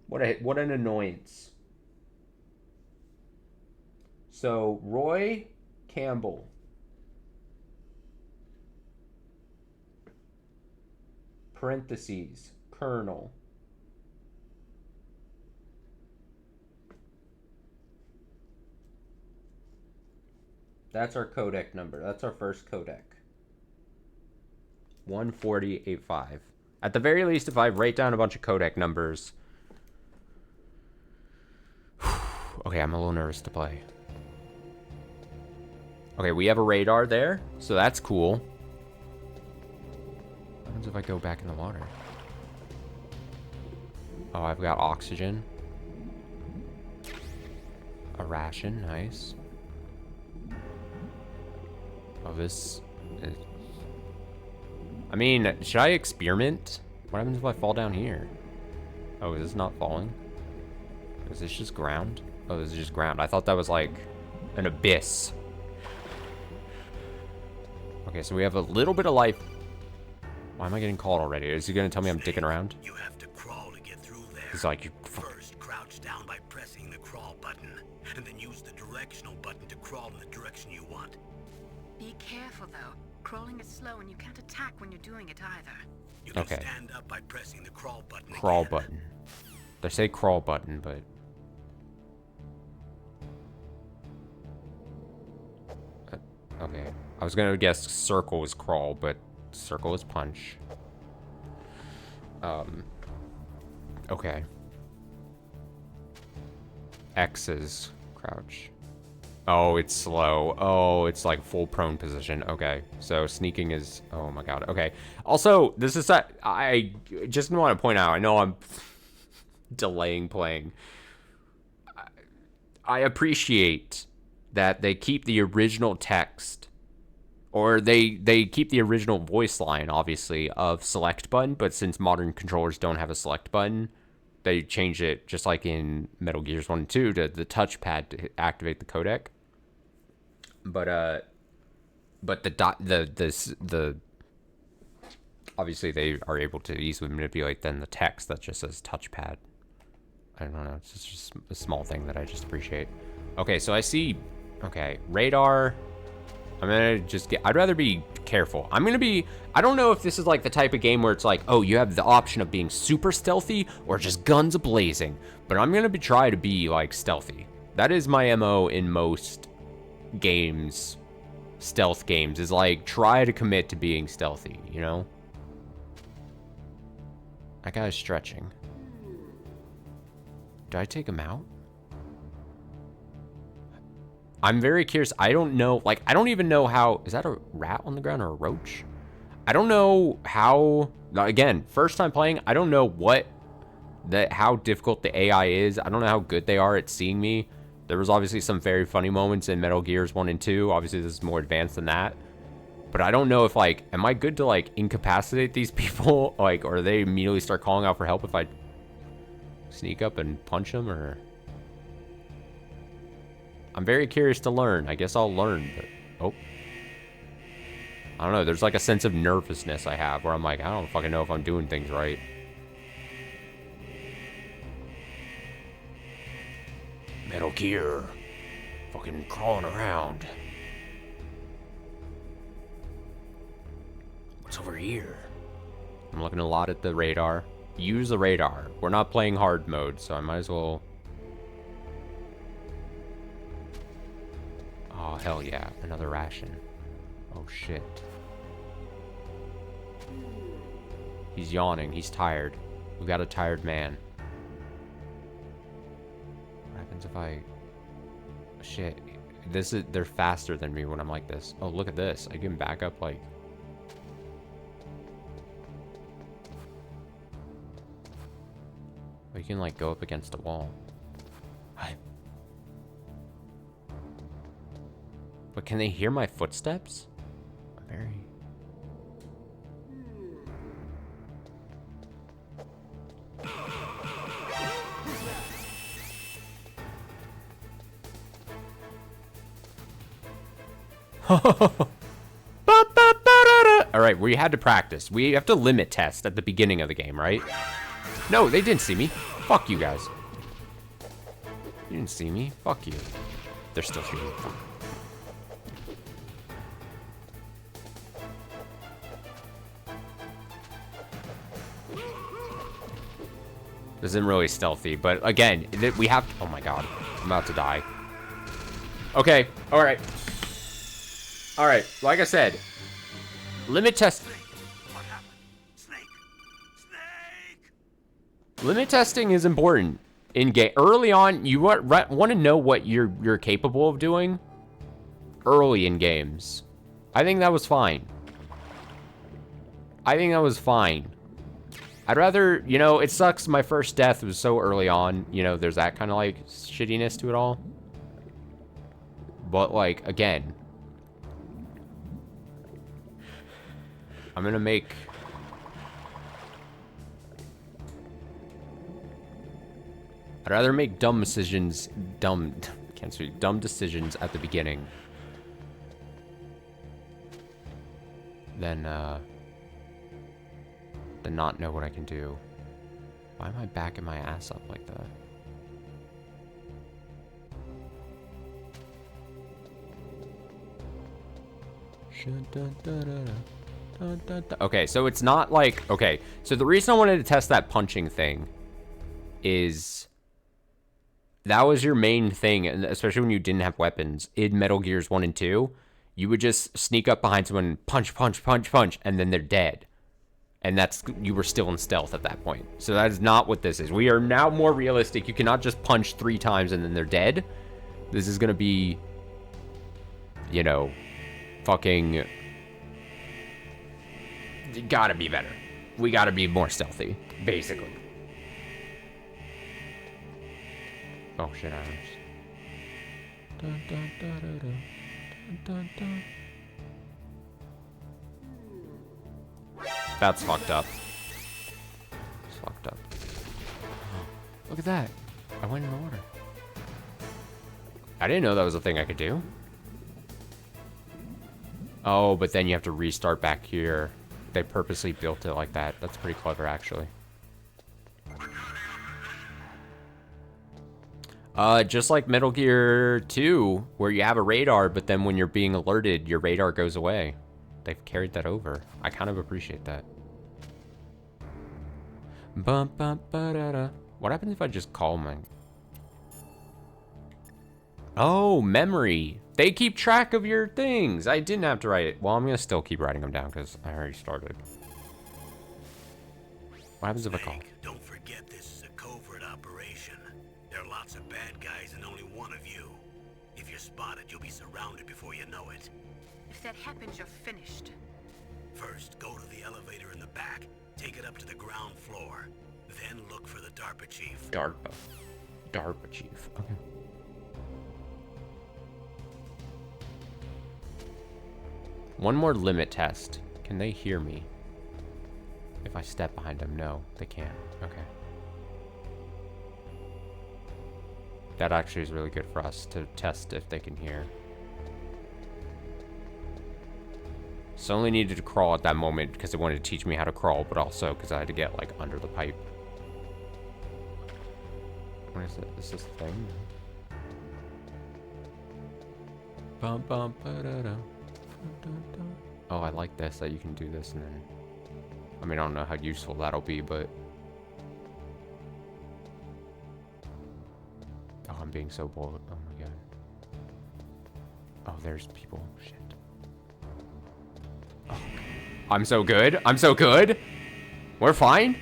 [SPEAKER 1] What an annoyance. So, Roy Campbell. Parentheses. Colonel. That's our codec number. That's our first codec. 140.85. At the very least, if I write down a bunch of codec numbers... Okay, I'm a little nervous to play. Okay, we have a radar there, so that's cool. What happens if I go back in the water? Oh, I've got oxygen. A ration, nice. Oh, this is... I mean, should I experiment? What happens if I fall down here? Oh, is this not falling? Is this just ground? Oh, this is just ground. I thought that was like an abyss. Okay, so we have a little bit of life. Why am I getting called already? Is he gonna tell me I'm dicking around?
[SPEAKER 2] You have to crawl to get through there.
[SPEAKER 1] He's like, you
[SPEAKER 2] First, crouch down by pressing the crawl button, and then use the directional button to crawl in the direction you want.
[SPEAKER 4] Be careful, though. Crawling is slow and you can't attack when you're doing it either.
[SPEAKER 2] You can
[SPEAKER 1] Okay.
[SPEAKER 2] stand up by pressing the crawl button
[SPEAKER 1] Crawl
[SPEAKER 2] again.
[SPEAKER 1] button. They say crawl button, but... Okay. I was gonna guess circle is crawl, but circle is punch. Okay. X is crouch. Oh, it's slow. Oh, it's like full prone position. Okay. So sneaking is... Oh my god. Okay. Also, this is... I just want to point out, I know I'm delaying playing. I appreciate that they keep the original text, or they keep the original voice line, obviously, of select button, but since modern controllers don't have a select button, they changed it, just like in Metal Gears 1 and 2, to the touchpad to activate the codec. But the obviously they are able to easily manipulate then the text that just says touchpad. I don't know, it's just a small thing that I just appreciate. Okay, so I see, okay, radar. I'm gonna just get, I'd rather be careful. I'm gonna be, I don't know if this is like the type of game where it's like, oh, you have the option of being super stealthy or just guns a-blazing. But I'm gonna try to be like stealthy. That is my MO in most games, stealth games, is like try to commit to being stealthy, you know? That guy's stretching. Did I take him out? I'm very curious. I don't know, like, I don't even know how, is that a rat on the ground or a roach? I don't know how, again, first time playing, I don't know how difficult the AI is. I don't know how good they are at seeing me. There was obviously some very funny moments in Metal Gears 1 and 2. Obviously, this is more advanced than that. But I don't know if, like, am I good to, like, incapacitate these people? Like, or they immediately start calling out for help if I sneak up and punch them, or... I'm very curious to learn. I guess I'll learn, but... Oh. I don't know. There's like a sense of nervousness I have where I'm like, I don't fucking know if I'm doing things right. Metal Gear. Fucking crawling around. What's over here? I'm looking a lot at the radar. Use the radar. We're not playing hard mode, so I might as well... Oh, hell yeah. Another ration. Oh, shit. He's yawning. He's tired. We got a tired man. What happens if I... Shit. They're faster than me when I'm like this. Oh, look at this. I can back up, like... We can, like, go up against a wall. Hi. But can they hear my footsteps? I'm very... Alright, we had to practice. We have to limit test at the beginning of the game, right? No, they didn't see me. Fuck you guys. You didn't see me. Fuck you. They're still seeing me. Fuck. This isn't really stealthy, but again, we have to, oh my god, I'm about to die. Okay, alright. Alright, like I said, limit test.
[SPEAKER 5] What happened? Snake! Snake!
[SPEAKER 1] Limit testing is important in game. Early on, you want to know what you're capable of doing early in games. I think that was fine. I think that was fine. I'd rather, you know, it sucks my first death was so early on, you know, there's that kind of like shittiness to it all. But like, again, I'm gonna make... I'd rather make dumb decisions at the beginning than not know what I can do. Why am I backing my ass up like that? Okay, so it's not like... Okay, so the reason I wanted to test that punching thing is... That was your main thing, and especially when you didn't have weapons. In Metal Gears 1 and 2, you would just sneak up behind someone and punch, punch, punch, punch, and then they're dead. And that's, you were still in stealth at that point. So that is not what this is. We are now more realistic. You cannot just punch 3 times and then they're dead. This is gonna be, you know, fucking... You gotta be better. We gotta be more stealthy, basically. Oh shit, I That's fucked up. It's fucked up. Look at that. I went in the water. I didn't know that was a thing I could do. Oh, but then you have to restart back here. they purposely built it like that. That's pretty clever, actually. Just like Metal Gear 2, where you have a radar, but then when you're being alerted, your radar goes away. They've carried that over. I kind of appreciate that. Bum, bum, ba-da-da. What happens if I just call my... Oh, memory. They keep track of your things. I didn't have to write it. Well, I'm going to still keep writing them down because I already started. What happens if I call?
[SPEAKER 2] Don't forget this is a covert operation. There are lots of bad guys and only one of you. If you're spotted, you'll be surrounded before you know it.
[SPEAKER 4] If that happens, you're finished.
[SPEAKER 2] First, go to the elevator in the back. Take it up to the ground floor. Then look for the DARPA chief.
[SPEAKER 1] DARPA chief. Okay. One more limit test. Can they hear me? If I step behind them, no, they can't. Okay. That actually is really good for us to test if they can hear. So I only needed to crawl at that moment because it wanted to teach me how to crawl, but also because I had to get like under the pipe. What is it? Is this thing? Bum bum ba da da. Oh, I like this, that you can do this and then... I mean, I don't know how useful that'll be, but... Oh, I'm being so bold. Oh my god. Oh, there's people. Shit. Oh. I'm so good. I'm so good. We're fine.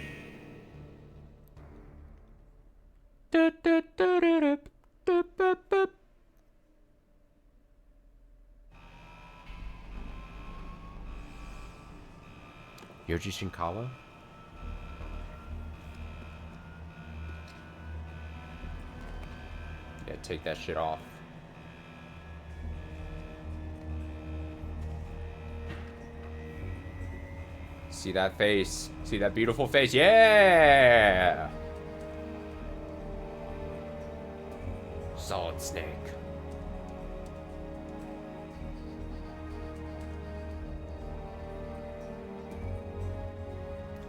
[SPEAKER 1] Yoji Shinkawa? Yeah, take that shit off. See that face? See that beautiful face? Yeah! Solid Snake.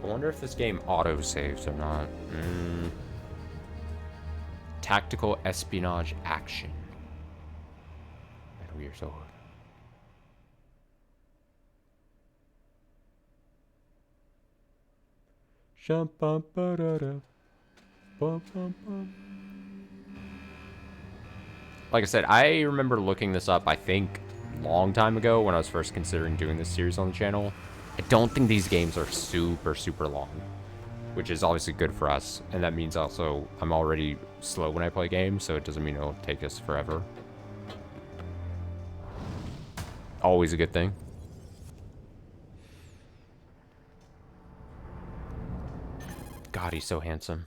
[SPEAKER 1] I wonder if this game auto-saves or not. Tactical espionage action. Metal Gear Solid. Like I said, I remember looking this up, I think, long time ago when I was first considering doing this series on the channel. I don't think these games are super, super long, which is obviously good for us. And that means also I'm already slow when I play games, so it doesn't mean it'll take us forever. Always a good thing. God, he's so handsome.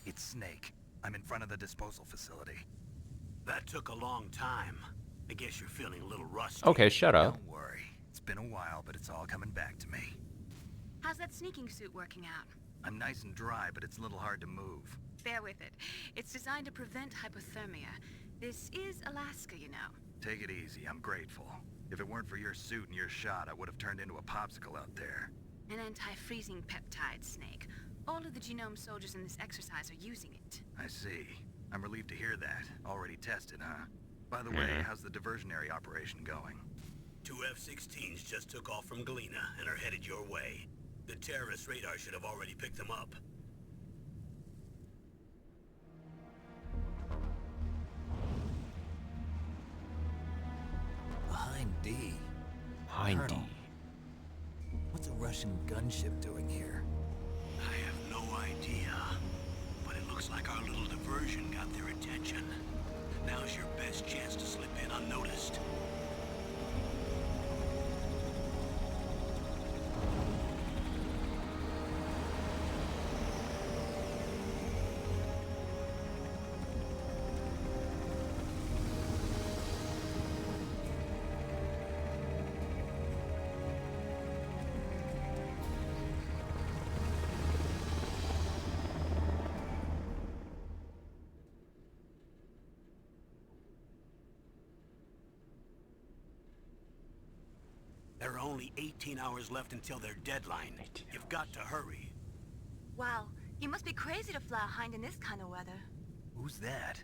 [SPEAKER 3] It's Snake. I'm in front of the disposal facility.
[SPEAKER 2] That took a long time. I guess you're feeling a little rusty.
[SPEAKER 1] Okay, shut up.
[SPEAKER 3] Don't worry. It's been a while, but it's all coming back to me.
[SPEAKER 4] How's that sneaking suit working out?
[SPEAKER 3] I'm nice and dry, but it's a little hard to move.
[SPEAKER 4] Bear with it. It's designed to prevent hypothermia. This is Alaska, you know.
[SPEAKER 3] Take it easy. I'm grateful. If it weren't for your suit and your shot, I would have turned into a popsicle out there.
[SPEAKER 4] An anti-freezing peptide, Snake. All of the genome soldiers in this exercise are using it.
[SPEAKER 3] I see. I'm relieved to hear that. Already tested, huh? By the way, how's the diversionary operation going?
[SPEAKER 2] 2 F-16s just took off from Galena and are headed your way. The terrorist radar should have already picked them up.
[SPEAKER 3] Behind D.
[SPEAKER 1] Hind D.
[SPEAKER 3] Colonel, what's a Russian gunship doing here?
[SPEAKER 2] I have no idea, but it looks like our little diversion got their attention. Now's your best chance to slip in unnoticed. only 18 hours left until their deadline. You've got to hurry.
[SPEAKER 6] Wow, you must be crazy to fly a hind in this kind of weather.
[SPEAKER 3] Who's that?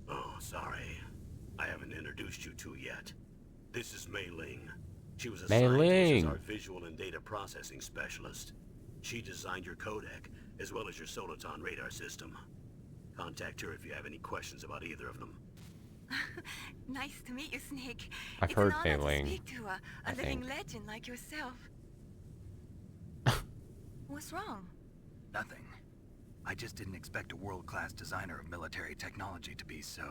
[SPEAKER 2] Oh, sorry. I haven't introduced you two yet. This is Mei Ling. She was assigned to us as
[SPEAKER 1] Ling.
[SPEAKER 2] our visual and data processing specialist. She designed your codec, as well as your Soliton radar system. Contact her if you have any questions about either of them.
[SPEAKER 6] Nice to meet you, Snake.
[SPEAKER 1] I've
[SPEAKER 6] it's
[SPEAKER 1] heard
[SPEAKER 6] an honor
[SPEAKER 1] Mei Ling,
[SPEAKER 6] to speak to a
[SPEAKER 1] I
[SPEAKER 6] living
[SPEAKER 1] think.
[SPEAKER 6] legend like yourself. What's wrong?
[SPEAKER 3] Nothing. I just didn't expect a world-class designer of military technology to be so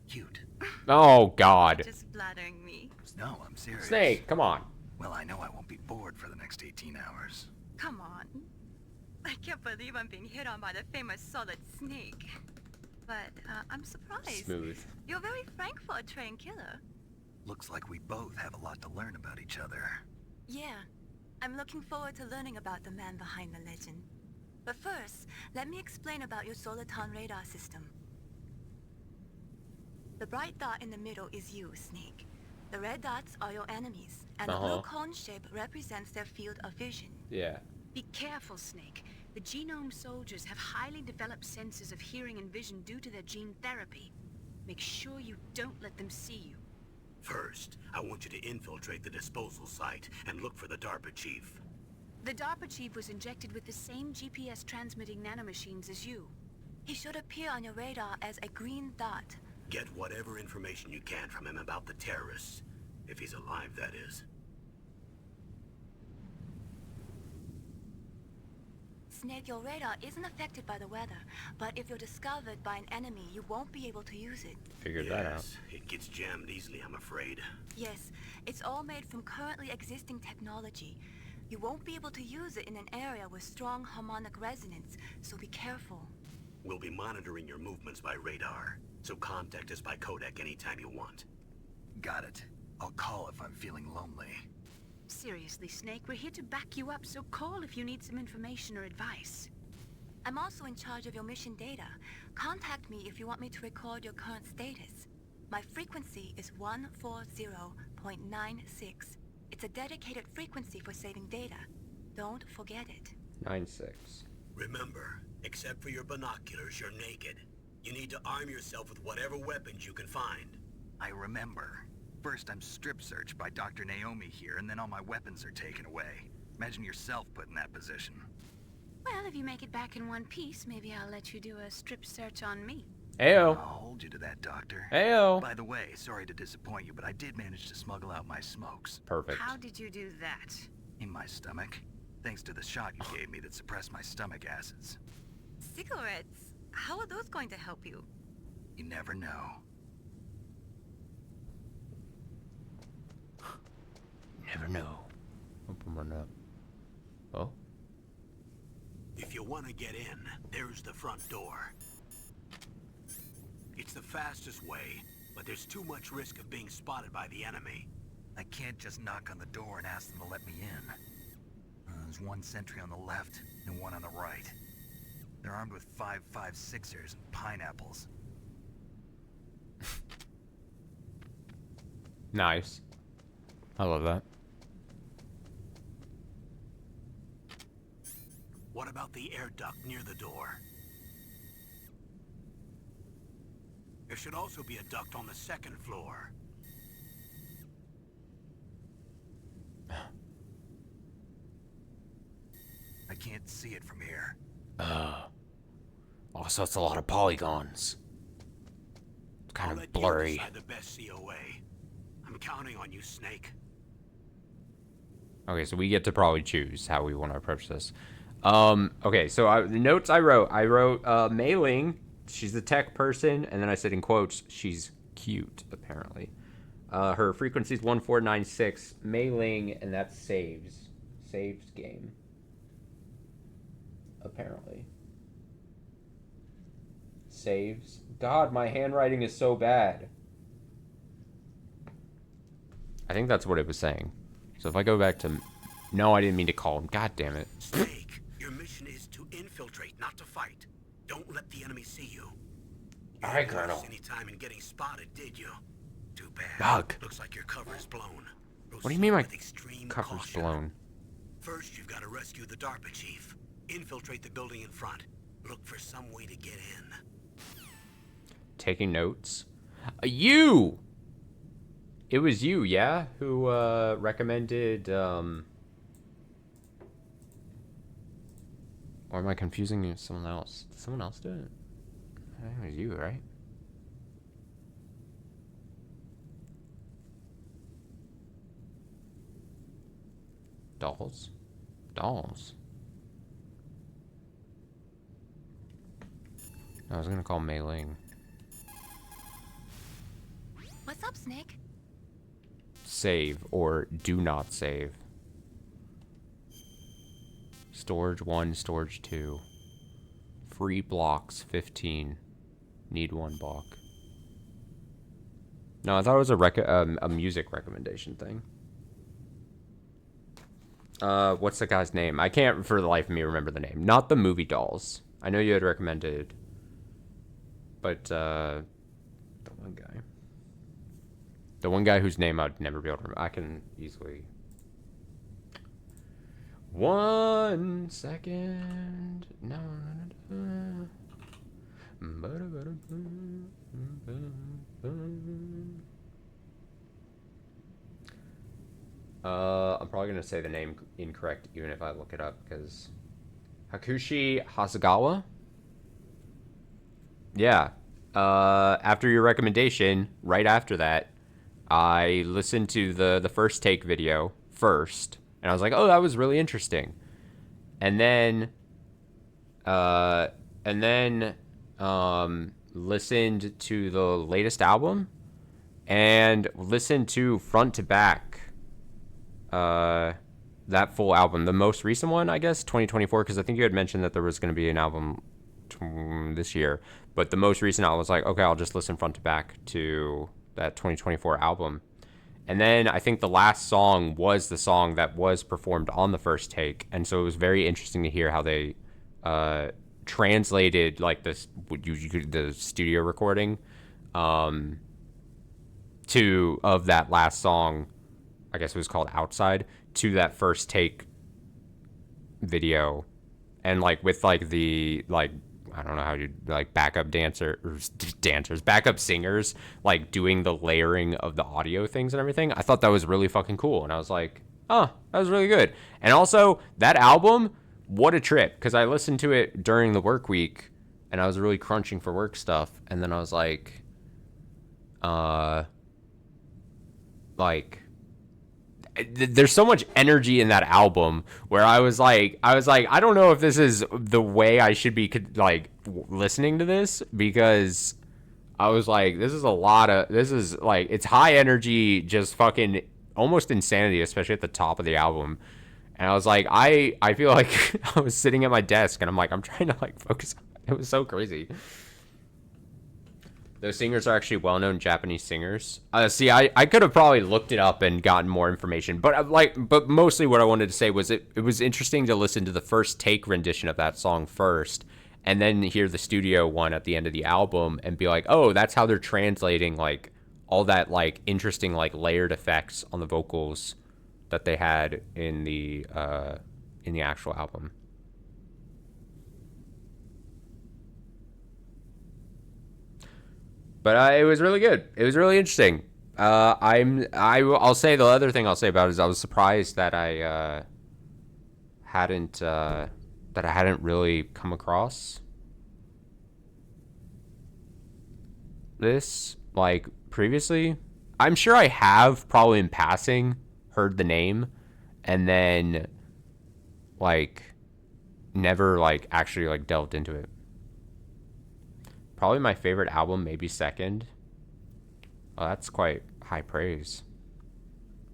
[SPEAKER 3] cute.
[SPEAKER 1] Oh, God.
[SPEAKER 6] Just flattering me.
[SPEAKER 3] No, I'm serious.
[SPEAKER 1] Snake, come on.
[SPEAKER 3] Well, I know I won't be bored for the next 18 hours.
[SPEAKER 6] Come on. I can't believe I'm being hit on by the famous Solid Snake. But I'm surprised.
[SPEAKER 1] Smooth.
[SPEAKER 6] You're very frank for a trained killer.
[SPEAKER 3] Looks like we both have a lot to learn about each other.
[SPEAKER 6] Yeah. I'm looking forward to learning about the man behind the legend. But first, let me explain about your Soliton radar system. The bright dot in the middle is you, Snake. The red dots are your enemies, and the blue cone shape represents their field of vision.
[SPEAKER 1] Yeah.
[SPEAKER 4] Be careful, Snake. The genome soldiers have highly developed senses of hearing and vision due to their gene therapy. Make sure you don't let them see you.
[SPEAKER 2] First, I want you to infiltrate the disposal site and look for the DARPA chief.
[SPEAKER 4] The DARPA chief was injected with the same GPS transmitting nanomachines as you.
[SPEAKER 6] He should appear on your radar as a green dot.
[SPEAKER 2] Get whatever information you can from him about the terrorists. If he's alive, that is.
[SPEAKER 6] Snake, your radar isn't affected by the weather, but if you're discovered by an enemy, you won't be able to use it.
[SPEAKER 1] Figured that out.
[SPEAKER 2] Yes, it gets jammed easily, I'm afraid.
[SPEAKER 6] Yes, it's all made from currently existing technology. You won't be able to use it in an area with strong harmonic resonance, so be careful.
[SPEAKER 2] We'll be monitoring your movements by radar, so contact us by codec anytime you want.
[SPEAKER 3] Got it. I'll call if I'm feeling lonely.
[SPEAKER 4] Seriously, Snake, we're here to back you up, so call if you need some information or advice.
[SPEAKER 6] I'm also in charge of your mission data. Contact me if you want me to record your current status. My frequency is 140.96. It's a dedicated frequency for saving data. Don't forget it.
[SPEAKER 1] 9-6.
[SPEAKER 2] Remember, except for your binoculars, you're naked. You need to arm yourself with whatever weapons you can find.
[SPEAKER 3] I remember. First, I'm strip searched by Dr. Naomi here, and then all my weapons are taken away. Imagine yourself put in that position.
[SPEAKER 4] Well, if you make it back in one piece, maybe I'll let you do a strip search on me.
[SPEAKER 1] Ayo.
[SPEAKER 3] I'll hold you to that, Doctor.
[SPEAKER 1] Ayo.
[SPEAKER 3] By the way, sorry to disappoint you, but I did manage to smuggle out my smokes.
[SPEAKER 1] Perfect.
[SPEAKER 4] How did you do that?
[SPEAKER 3] In my stomach. Thanks to the shot you gave me that suppressed my stomach acids.
[SPEAKER 6] Cigarettes? How are those going to help you?
[SPEAKER 3] You never know.
[SPEAKER 1] Never know. Open one up. Oh?
[SPEAKER 2] If you want to get in, there's the front door. It's the fastest way, but there's too much risk of being spotted by the enemy.
[SPEAKER 3] I can't just knock on the door and ask them to let me in. There's one sentry on the left and one on the right. They're armed with 5.56ers and pineapples.
[SPEAKER 1] Nice. I love that.
[SPEAKER 2] What about the air duct near the door? There should also be a duct on the second floor.
[SPEAKER 3] I can't see it from here.
[SPEAKER 1] Also, it's a lot of polygons. It's kind
[SPEAKER 2] I'll
[SPEAKER 1] of
[SPEAKER 2] let
[SPEAKER 1] blurry.
[SPEAKER 2] you decide the best COA. I'm counting on you, Snake.
[SPEAKER 1] Okay, so we get to probably choose how we want to approach this. Okay, so the notes I wrote Mei Ling, she's the tech person, and then I said in quotes, she's cute, apparently. Her frequency is 1496, Mei Ling, and that's saves game. Apparently. Saves. God, my handwriting is so bad. I think that's what it was saying. So if I go back to... No, I didn't mean to call him. God damn it.
[SPEAKER 2] Snake, your mission is to infiltrate, not to fight. Don't let the enemy see you.
[SPEAKER 1] All right, Colonel.
[SPEAKER 2] Any time in getting spotted, did you? Too bad.
[SPEAKER 1] Bug.
[SPEAKER 2] Looks like your cover is blown.
[SPEAKER 1] What do you mean my
[SPEAKER 2] Proceed with extreme
[SPEAKER 1] cover's
[SPEAKER 2] caution.
[SPEAKER 1] blown?
[SPEAKER 2] First, you've got to rescue the DARPA chief. Infiltrate the building in front. Look for some way to get in.
[SPEAKER 1] Taking notes. You! It was you, yeah? Who, recommended, Or am I confusing you with someone else? Did someone else do it? I think it was you, right? Dolls? Dolls? I was gonna call Mei Ling.
[SPEAKER 6] What's up, Snake?
[SPEAKER 1] Save or do not save. Storage 1, storage 2. Free blocks 15. Need 1 block. No, I thought it was a music recommendation thing. What's the guy's name? I can't for the life of me remember the name. Not the movie Dolls. I know you had recommended, but the one guy. The one guy whose name I'd never be able to remember. I can easily. 1 second. No. I'm probably gonna say the name incorrect even if I look it up because Hakushi Hasegawa. Yeah. After your recommendation, right after that, I listened to the first take video first, and I was like, "Oh, that was really interesting." And then, listened to the latest album, and listened to front to back. That full album, the most recent one, I guess, 2024, because I think you had mentioned that there was going to be an album this year, but the most recent album was like, okay, I'll just listen front to back to that 2024 album. And then I think the last song was the song that was performed on the first take, and so it was very interesting to hear how they translated like this the studio recording to of that last song. I guess it was called Outside, to that first take video, and like with like the like I don't know how you like backup backup singers like doing the layering of the audio things and everything. I thought that was really fucking cool, and I was like, oh, that was really good. And also that album, what a trip, because I listened to it during the work week and I was really crunching for work stuff, and then I was like there's so much energy in that album where I was like, I don't know if this is the way I should be like listening to this, because I was like, this is like, it's high energy, just fucking almost insanity, especially at the top of the album. And I was like, I feel like I was sitting at my desk and I'm like, I'm trying to like focus. It was so crazy. Those singers are actually well-known Japanese singers. See, I could have probably looked it up and gotten more information, but mostly what I wanted to say was it was interesting to listen to the first take rendition of that song first, and then hear the studio one at the end of the album and be like, oh, that's how they're translating like all that like interesting like layered effects on the vocals that they had in the actual album. But it was really good. It was really interesting. I'll say the other thing I'll say about it is I was surprised that I hadn't really come across this like previously. I'm sure I have, probably in passing, heard the name, and then like never like actually like delved into it. Probably my favorite album, maybe second. Oh, that's quite high praise.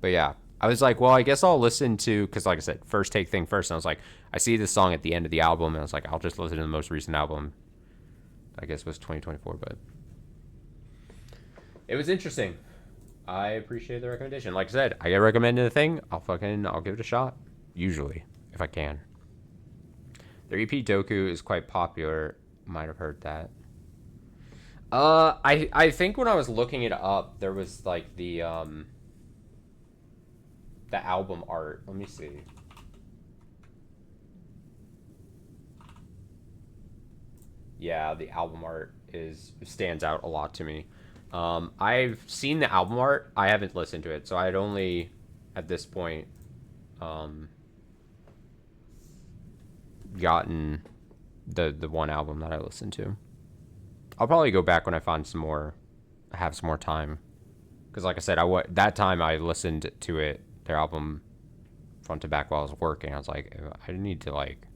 [SPEAKER 1] But yeah, I was like, well, I guess I'll listen to, because like I said, first take thing first. And I was like, I see this song at the end of the album, and I was like, I'll just listen to the most recent album. I guess it was 2024, but it was interesting. I appreciate the recommendation. Like I said, I get recommended a thing, I'll give it a shot. Usually, if I can. Their EP Doku is quite popular. Might have heard that. I think when I was looking it up, there was like the the album art. Let me see. Yeah, the album art stands out a lot to me. I've seen the album art. I haven't listened to it, so I'd only, at this point, gotten the one album that I listened to. I'll probably go back when I find some more, have some more time, because like I said, that time I listened to it, their album, front to back while I was working. I was like, I need to like.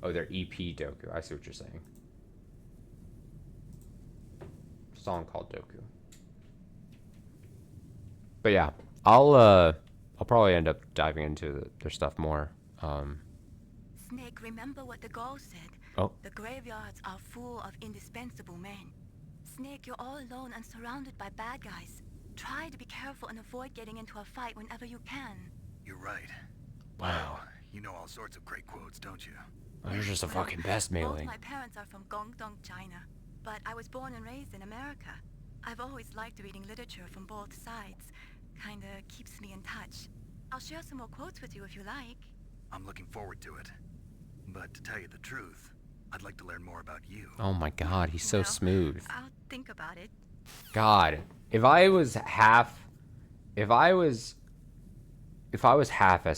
[SPEAKER 1] Oh, their EP Doku. I see what you're saying. Song called Doku. But yeah, I'll probably end up diving into their stuff more.
[SPEAKER 6] Snake, remember what the Gaul said.
[SPEAKER 1] Oh.
[SPEAKER 6] The graveyards are full of indispensable men. Snake, you're all alone and surrounded by bad guys. Try to be careful and avoid getting into a fight whenever you can.
[SPEAKER 3] You're right.
[SPEAKER 1] Wow.
[SPEAKER 3] You know all sorts of great quotes, don't you?
[SPEAKER 1] You're just the fucking best,
[SPEAKER 6] Both
[SPEAKER 1] Mei-Ling.
[SPEAKER 6] my parents are from Guangdong, China, but I was born and raised in America. I've always liked reading literature from both sides. Kinda keeps me in touch. I'll share some more quotes with you if you like.
[SPEAKER 3] I'm looking forward to it. But to tell you the truth, I'd like to learn more about you.
[SPEAKER 1] Oh my god, he's so
[SPEAKER 6] Well,
[SPEAKER 1] smooth.
[SPEAKER 6] I'll think about it.
[SPEAKER 1] God, if I was half as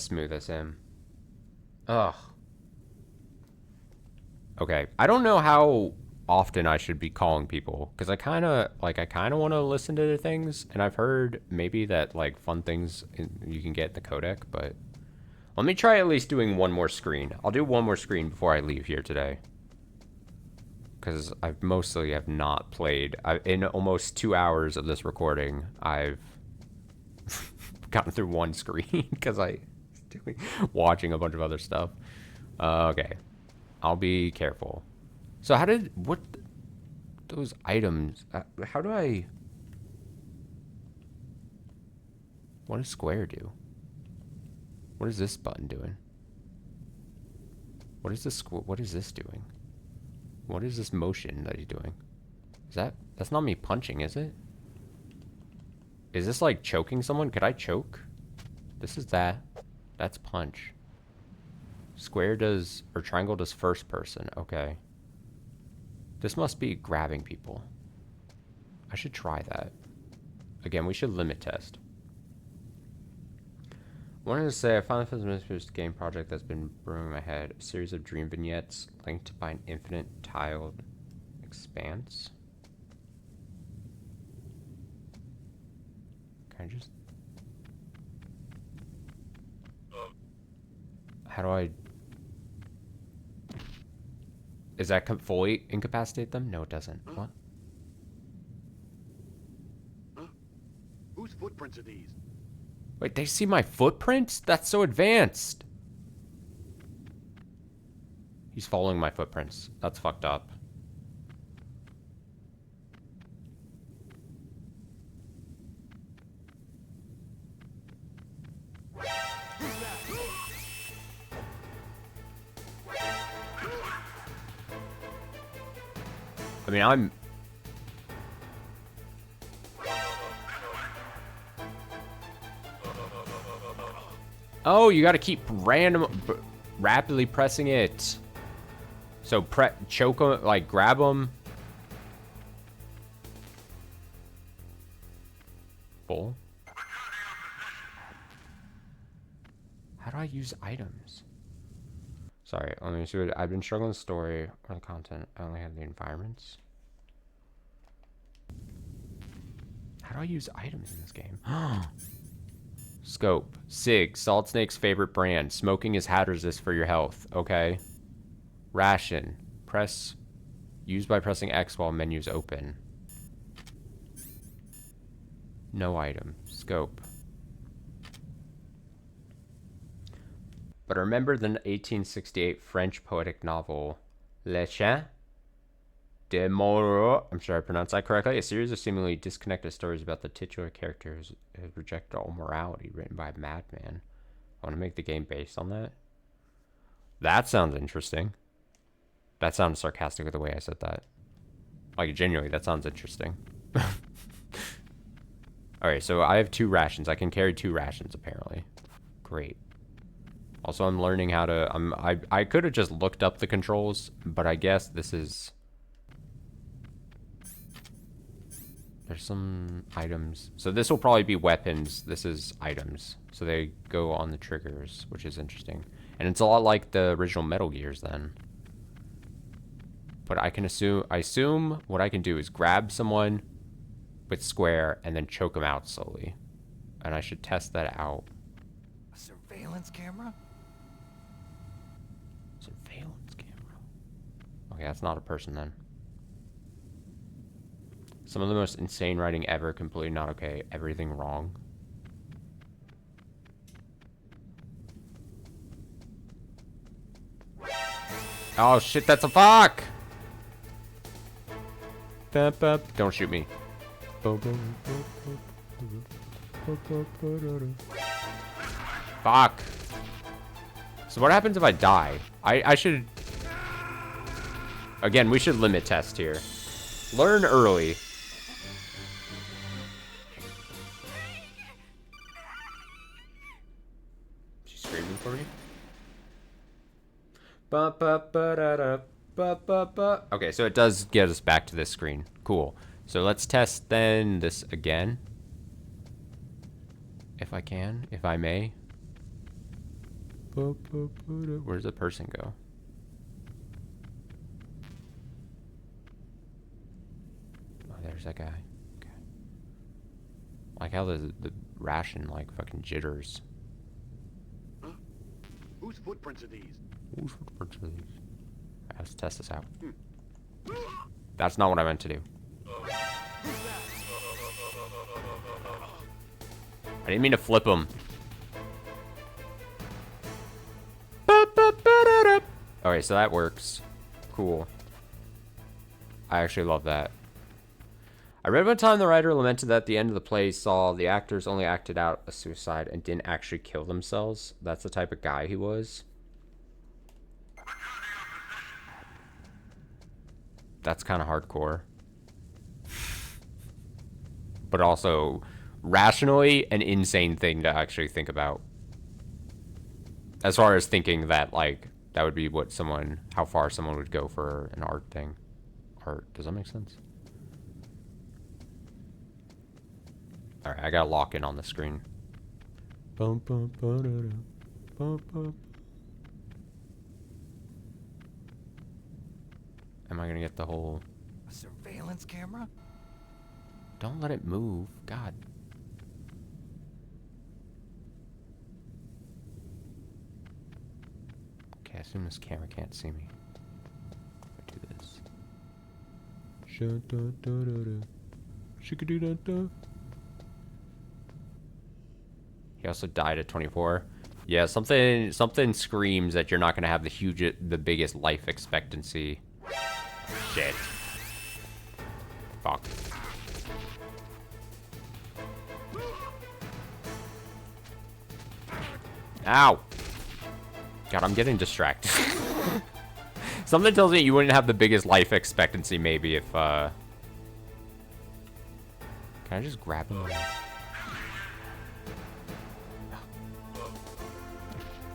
[SPEAKER 1] smooth as him. Ugh. Okay, I don't know how often I should be calling people, because I kind of want to listen to their things, and I've heard maybe that like fun things you can get in the codec, but let me try at least doing one more screen. I'll do one more screen before I leave here today, because I mostly have not played. In almost 2 hours of this recording, I've gotten through one screen because I was watching a bunch of other stuff. Okay. I'll be careful. So what those items, how do I, what does square do? What is this button doing? What is this doing? What is this motion that he's doing? That's not me punching, is it? Is this like choking someone? Could I choke? This is that. That's punch. Square does, or triangle does first person. Okay. This must be grabbing people. I should try that. Again, we should limit test. Wanted to say, I finally finished this game project that's been brewing in my head. A series of dream vignettes linked by an infinite tiled expanse. Can I just... How do I... Is that fully incapacitate them? No, it doesn't.
[SPEAKER 5] Huh?
[SPEAKER 1] What?
[SPEAKER 5] Huh? Whose footprints are these?
[SPEAKER 1] Wait, they see my footprints? That's so advanced. He's following my footprints. That's fucked up. I mean, I'm... Oh, you gotta keep rapidly pressing it. So choke him, like grab him. Bull. How do I use items? Sorry, let me see what I've been struggling with story or the content. I only have the environments. How do I use items in this game? Scope. Sig. Solid Snake's favorite brand. Smoking is hazardous for your health. Okay. Ration. Press. Use by pressing X while menus open. No item. Scope. But remember the 1868 French poetic novel Le Chien de Moreau, I'm sure I pronounced that correctly, a series of seemingly disconnected stories about the titular character who has rejected all morality, written by a madman. I want to make the game based on that. That sounds interesting. That sounds sarcastic with the way I said that. Like, genuinely, that sounds interesting. Alright, so I have 2 rations. I can carry 2 rations, apparently. Great. Also, I'm learning how to... I could have just looked up the controls, but I guess this is... There's some items. So this will probably be weapons. This is items. So they go on the triggers, which is interesting. And it's a lot like the original Metal Gears then. But I assume what I can do is grab someone with square and then choke them out slowly. And I should test that out.
[SPEAKER 3] A surveillance camera?
[SPEAKER 1] Surveillance camera. Okay, that's not a person then. Some of the most insane writing ever, completely not okay. Everything wrong. Oh shit, that's a fuck! Don't shoot me. Fuck. So what happens if I die? I should... Again, we should limit test here. Learn early. She's screaming for me? Okay, so it does get us back to this screen. Cool. So let's test then this again. If I can, if I may. Where does the person go? Oh, there's that guy. Okay. Like how the ration like fucking jitters.
[SPEAKER 5] Huh? Whose footprints are these?
[SPEAKER 1] Whose footprints are these? Alright, let's test this out. That's not what I meant to do. I didn't mean to flip him. Alright, so that works. Cool. I actually love that. I read one time the writer lamented that at the end of the play saw the actors only acted out a suicide and didn't actually kill themselves. That's the type of guy he was. That's kind of hardcore. But also, rationally, an insane thing to actually think about. As far as thinking that, like, that would be what someone, how far someone would go for an art thing. Art, does that make sense? Alright, I gotta lock in on the screen. Am I gonna get the whole...
[SPEAKER 3] A surveillance camera?
[SPEAKER 1] Don't let it move. God. Okay, I assume this camera can't see me. If I do this. He also died at 24. Yeah, something screams that you're not gonna have the biggest life expectancy. Shit. Fuck. Ow! God, I'm getting distracted. Something tells me you wouldn't have the biggest life expectancy, maybe, if, Can I just grab him?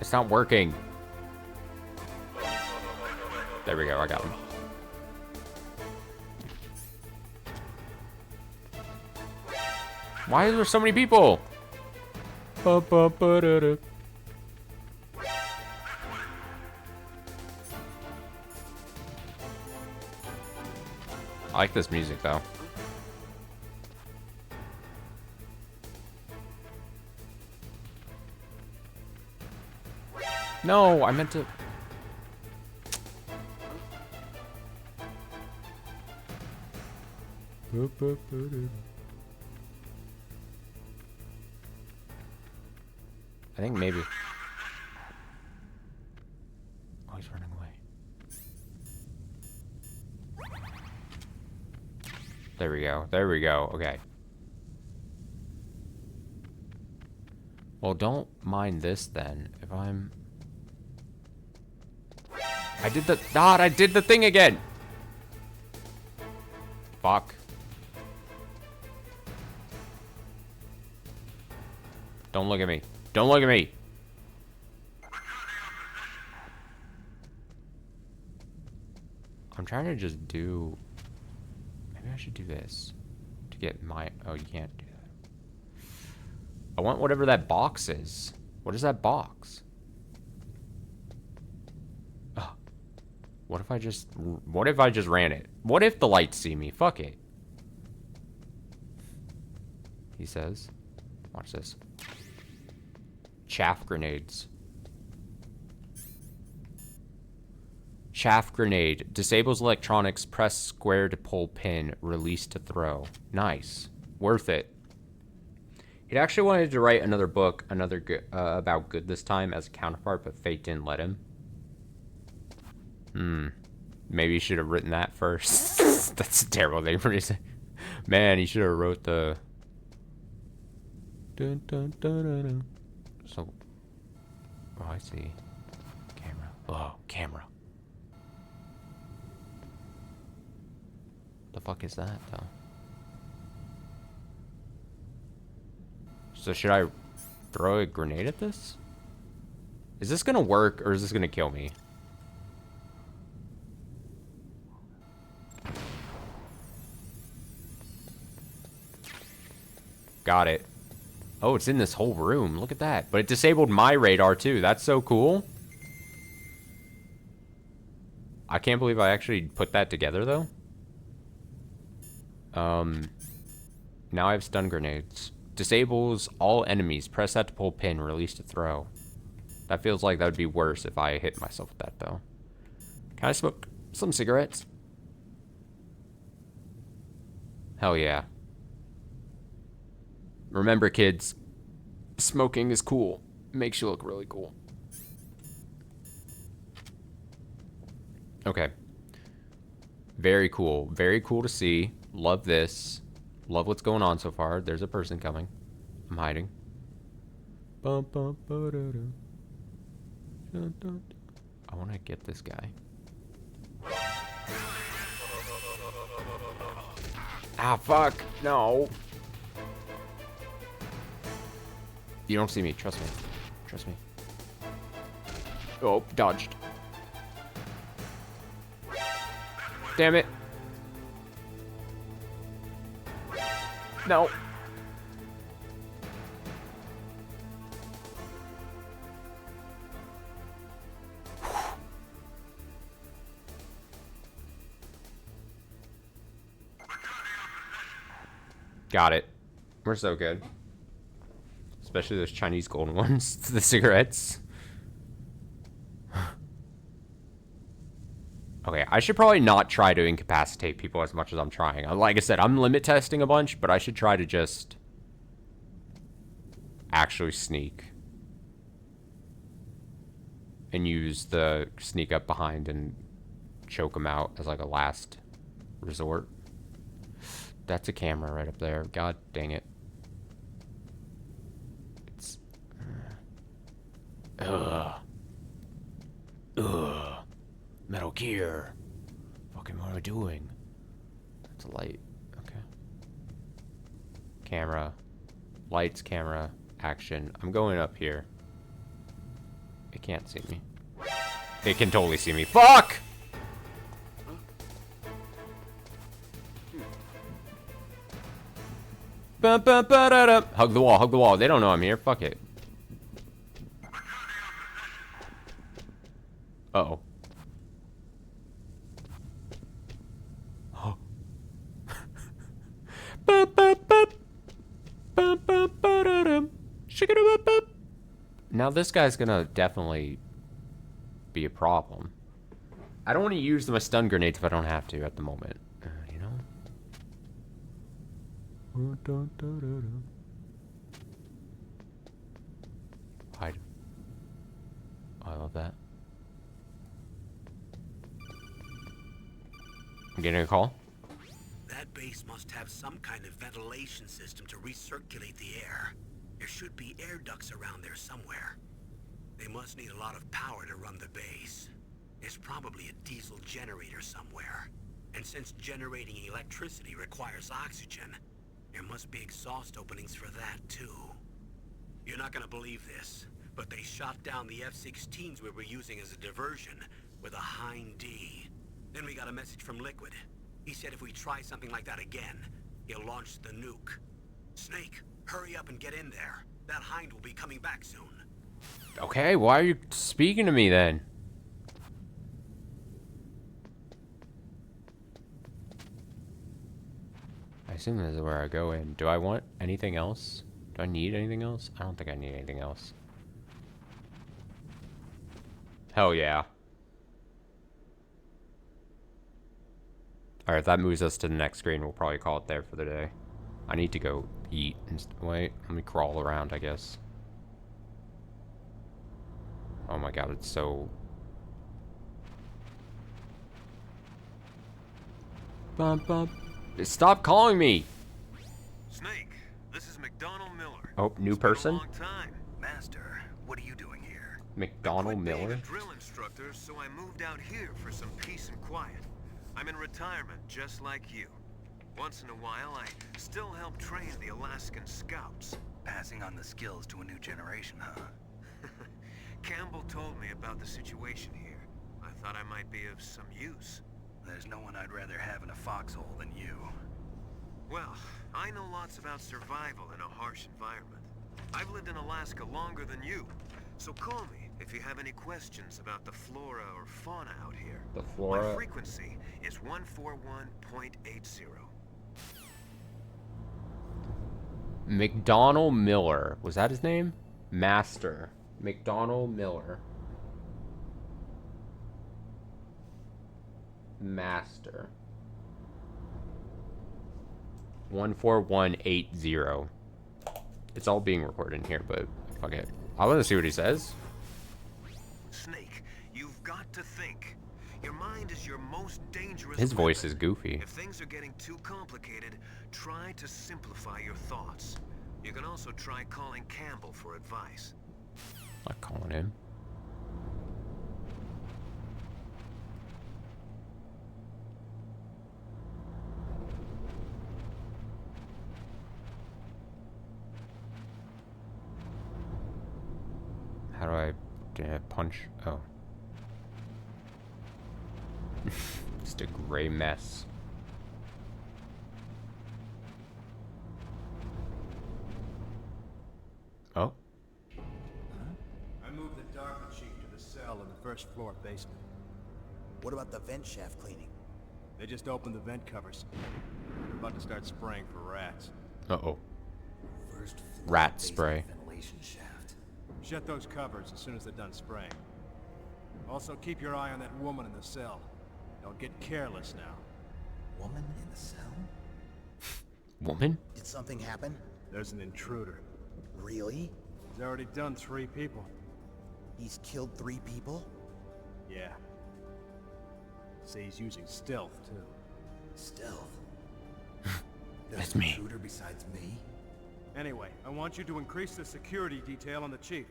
[SPEAKER 1] It's not working. There we go, I got him. Why are there so many people? I like this music, though. No, I meant to... I think maybe... Oh, he's running away. There we go. There we go. Okay. Well, don't mind this then. If I'm... I did the... God, I did the thing again! Fuck. Don't look at me. Don't look at me. I'm trying to just do... Maybe I should do this. To get my... Oh, you can't do that. I want whatever that box is. What is that box? Oh. What if I just... What if I just ran it? What if the lights see me? Fuck it. He says. Watch this. Chaff grenades. Chaff grenade. Disables electronics. Press square to pull pin. Release to throw. Nice. Worth it. He actually wanted to write another book, about good this time as a counterpart, but fate didn't let him. Maybe he should have written that first. That's a terrible thing for me to say. Man, he should have wrote the... Dun, dun, dun, dun, dun. So... Oh, I see. Camera. Oh, camera. The fuck is that, though? So should I throw a grenade at this? Is this gonna work, or is this gonna kill me? Got it. Oh, it's in this whole room. Look at that. But it disabled my radar, too. That's so cool. I can't believe I actually put that together, though. Now I have stun grenades. Disables all enemies. Press that to pull pin. Release to throw. That feels like that would be worse if I hit myself with that, though. Can I smoke some cigarettes? Hell yeah. Remember, kids, smoking is cool. Makes you look really cool. Okay. Very cool. Very cool to see. Love this. Love what's going on so far. There's a person coming. I'm hiding. I want to get this guy. Ah, fuck. No. You don't see me. Trust me. Trust me. Oh, dodged. Damn it. No. Got it. We're so good. Especially those Chinese golden ones. The cigarettes. Okay, I should probably not try to incapacitate people as much as I'm trying. Like I said, I'm limit testing a bunch, but I should try to just actually sneak. And use the sneak up behind and choke them out as like a last resort. That's a camera right up there. God dang it. It's... Ugh. Metal Gear. Fucking what am I doing? That's a light. Okay. Camera. Lights, camera, action. I'm going up here. It can't see me. It can totally see me. Fuck! Hug the wall, hug the wall. They don't know I'm here. Fuck it. Uh-oh. Now this guy's gonna definitely be a problem. I don't want to use my stun grenades if I don't have to at the moment. You know? Hide. Oh, I love that. I'm getting a call.
[SPEAKER 2] That base must have some kind of ventilation system to recirculate the air. There should be air ducts around there somewhere. They must need a lot of power to run the base. There's probably a diesel generator somewhere. And since generating electricity requires oxygen, there must be exhaust openings for that, too. You're not gonna believe this, but they shot down the F-16s we were using as a diversion with a Hind D. Then we got a message from Liquid. He said if we try something like that again, he'll launch the nuke. Snake, hurry up and get in there. That Hind will be coming back soon.
[SPEAKER 1] Okay, why are you speaking to me then? I assume this is where I go in. Do I want anything else? Do I need anything else? I don't think I need anything else. Hell yeah. Alright, that moves us to the next screen. We'll probably call it there for the day. I need to go eat and wait, let me crawl around, I guess. Oh my god, it's so... Bump, bump. Stop calling me!
[SPEAKER 7] Snake, this is McDonald Miller.
[SPEAKER 1] Oh, new
[SPEAKER 7] It's been a
[SPEAKER 1] person?
[SPEAKER 7] long time.
[SPEAKER 3] Master, what are you doing here?
[SPEAKER 1] McDonald
[SPEAKER 7] Quit being
[SPEAKER 1] Miller?
[SPEAKER 7] a drill instructor, so I moved out here for some peace and quiet. I'm in retirement, just like you. Once in a while, I still help train the Alaskan Scouts.
[SPEAKER 3] Passing on the skills to a new generation, huh?
[SPEAKER 7] Campbell told me about the situation here. I thought I might be of some use.
[SPEAKER 3] There's no one I'd rather have in a foxhole than you.
[SPEAKER 7] Well, I know lots about survival in a harsh environment. I've lived in Alaska longer than you, so call me if you have any questions about the flora or fauna out here.
[SPEAKER 1] The flora?
[SPEAKER 7] My frequency is 141.80.
[SPEAKER 1] McDonald Miller. Was that his name? Master. McDonald Miller. Master. 14180. It's all being recorded in here, but fuck it. I want to see what he says.
[SPEAKER 7] Snake, you've got to think. Your mind is your most dangerous
[SPEAKER 1] His voice
[SPEAKER 7] weapon.
[SPEAKER 1] is goofy.
[SPEAKER 7] If things are getting too complicated, try to simplify your thoughts. You can also try calling Campbell for advice.
[SPEAKER 1] Not calling him. How do I punch? Oh. Just a gray mess. Oh.
[SPEAKER 8] I moved the Dark Chief to the cell in the first floor basement.
[SPEAKER 9] What about the vent shaft cleaning?
[SPEAKER 8] They just opened the vent covers. They're about to start spraying for rats.
[SPEAKER 1] Uh-oh.
[SPEAKER 9] First floor
[SPEAKER 1] Rat
[SPEAKER 9] basement
[SPEAKER 1] spray.
[SPEAKER 9] ventilation shaft.
[SPEAKER 8] Shut those covers as soon as they're done spraying. Also, keep your eye on that woman in the cell. Don't get careless now.
[SPEAKER 9] Woman in the cell?
[SPEAKER 1] Woman?
[SPEAKER 9] Did something happen?
[SPEAKER 8] There's an intruder.
[SPEAKER 9] Really?
[SPEAKER 8] He's already done 3 people.
[SPEAKER 9] He's killed 3 people?
[SPEAKER 8] Yeah. Say he's using stealth, too.
[SPEAKER 9] Stealth?
[SPEAKER 1] That's
[SPEAKER 9] There's an
[SPEAKER 1] me.
[SPEAKER 9] intruder besides me?
[SPEAKER 8] Anyway, I want you to increase the security detail on the Chief.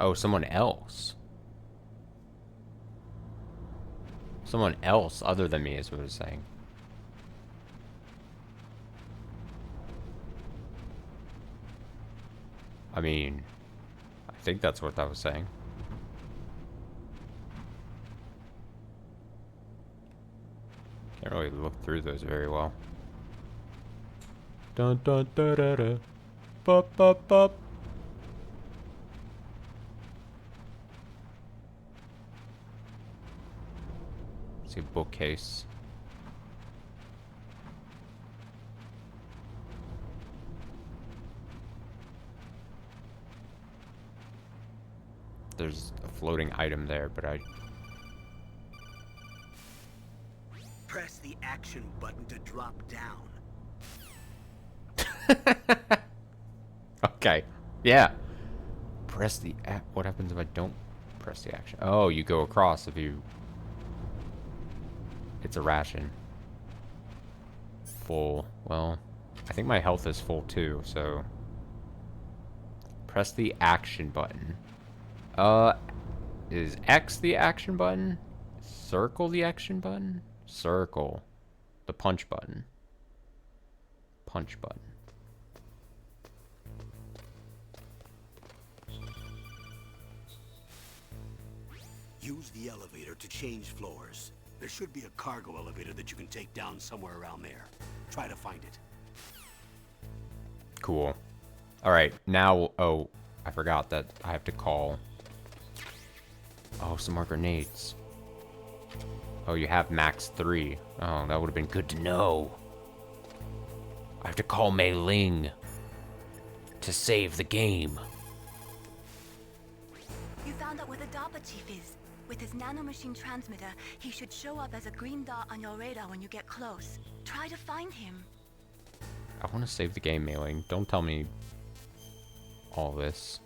[SPEAKER 1] Oh, someone else. Someone else other than me is what it's saying. I mean, I think that's what that was saying. Can't really look through those very well. Dun dun da da da. Bup bup bup. See a bookcase. There's a floating item there, but I...
[SPEAKER 2] Press the action button to drop down.
[SPEAKER 1] Okay. Yeah. Press the... What happens if I don't press the action? Oh, you go across if you... It's a ration. Full. Well, I think my health is full too, so... Press the action button. Is X the action button? Circle the action button? Circle. The punch button. Punch button.
[SPEAKER 2] Use the elevator to change floors. There should be a cargo elevator that you can take down somewhere around there. Try to find it.
[SPEAKER 1] Cool. Alright, now... Oh, I forgot that I have to call... Oh, some more grenades. Oh, you have max 3. Oh, that would have been good to know. I have to call Mei Ling to save the game.
[SPEAKER 6] You found out where the DARPA chief is. With his nanomachine transmitter, he should show up as a green dot on your radar when you get close. Try to find him.
[SPEAKER 1] I want to save the game, Mei Ling. Don't tell me all this.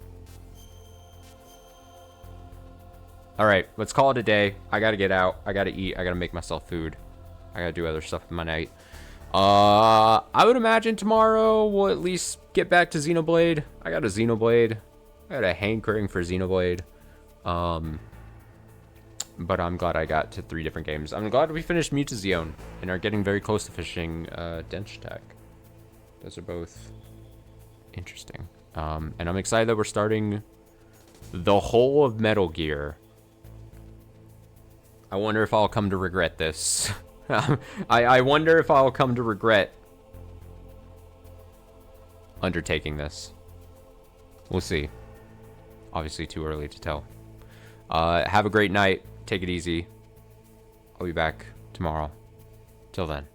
[SPEAKER 1] Alright, let's call it a day. I gotta get out. I gotta eat. I gotta make myself food. I gotta do other stuff in my night. I would imagine tomorrow we'll at least get back to Xenoblade. I got a Xenoblade. I got a hankering for Xenoblade. But I'm glad I got to 3 different games. I'm glad we finished Mutazione and are getting very close to finishing Dench Tech. Those are both interesting. And I'm excited that we're starting the whole of Metal Gear. I wonder if I'll come to regret this. I wonder if I'll come to regret undertaking this. We'll see. Obviously too early to tell. Have a great night. Take it easy. I'll be back tomorrow. Till then.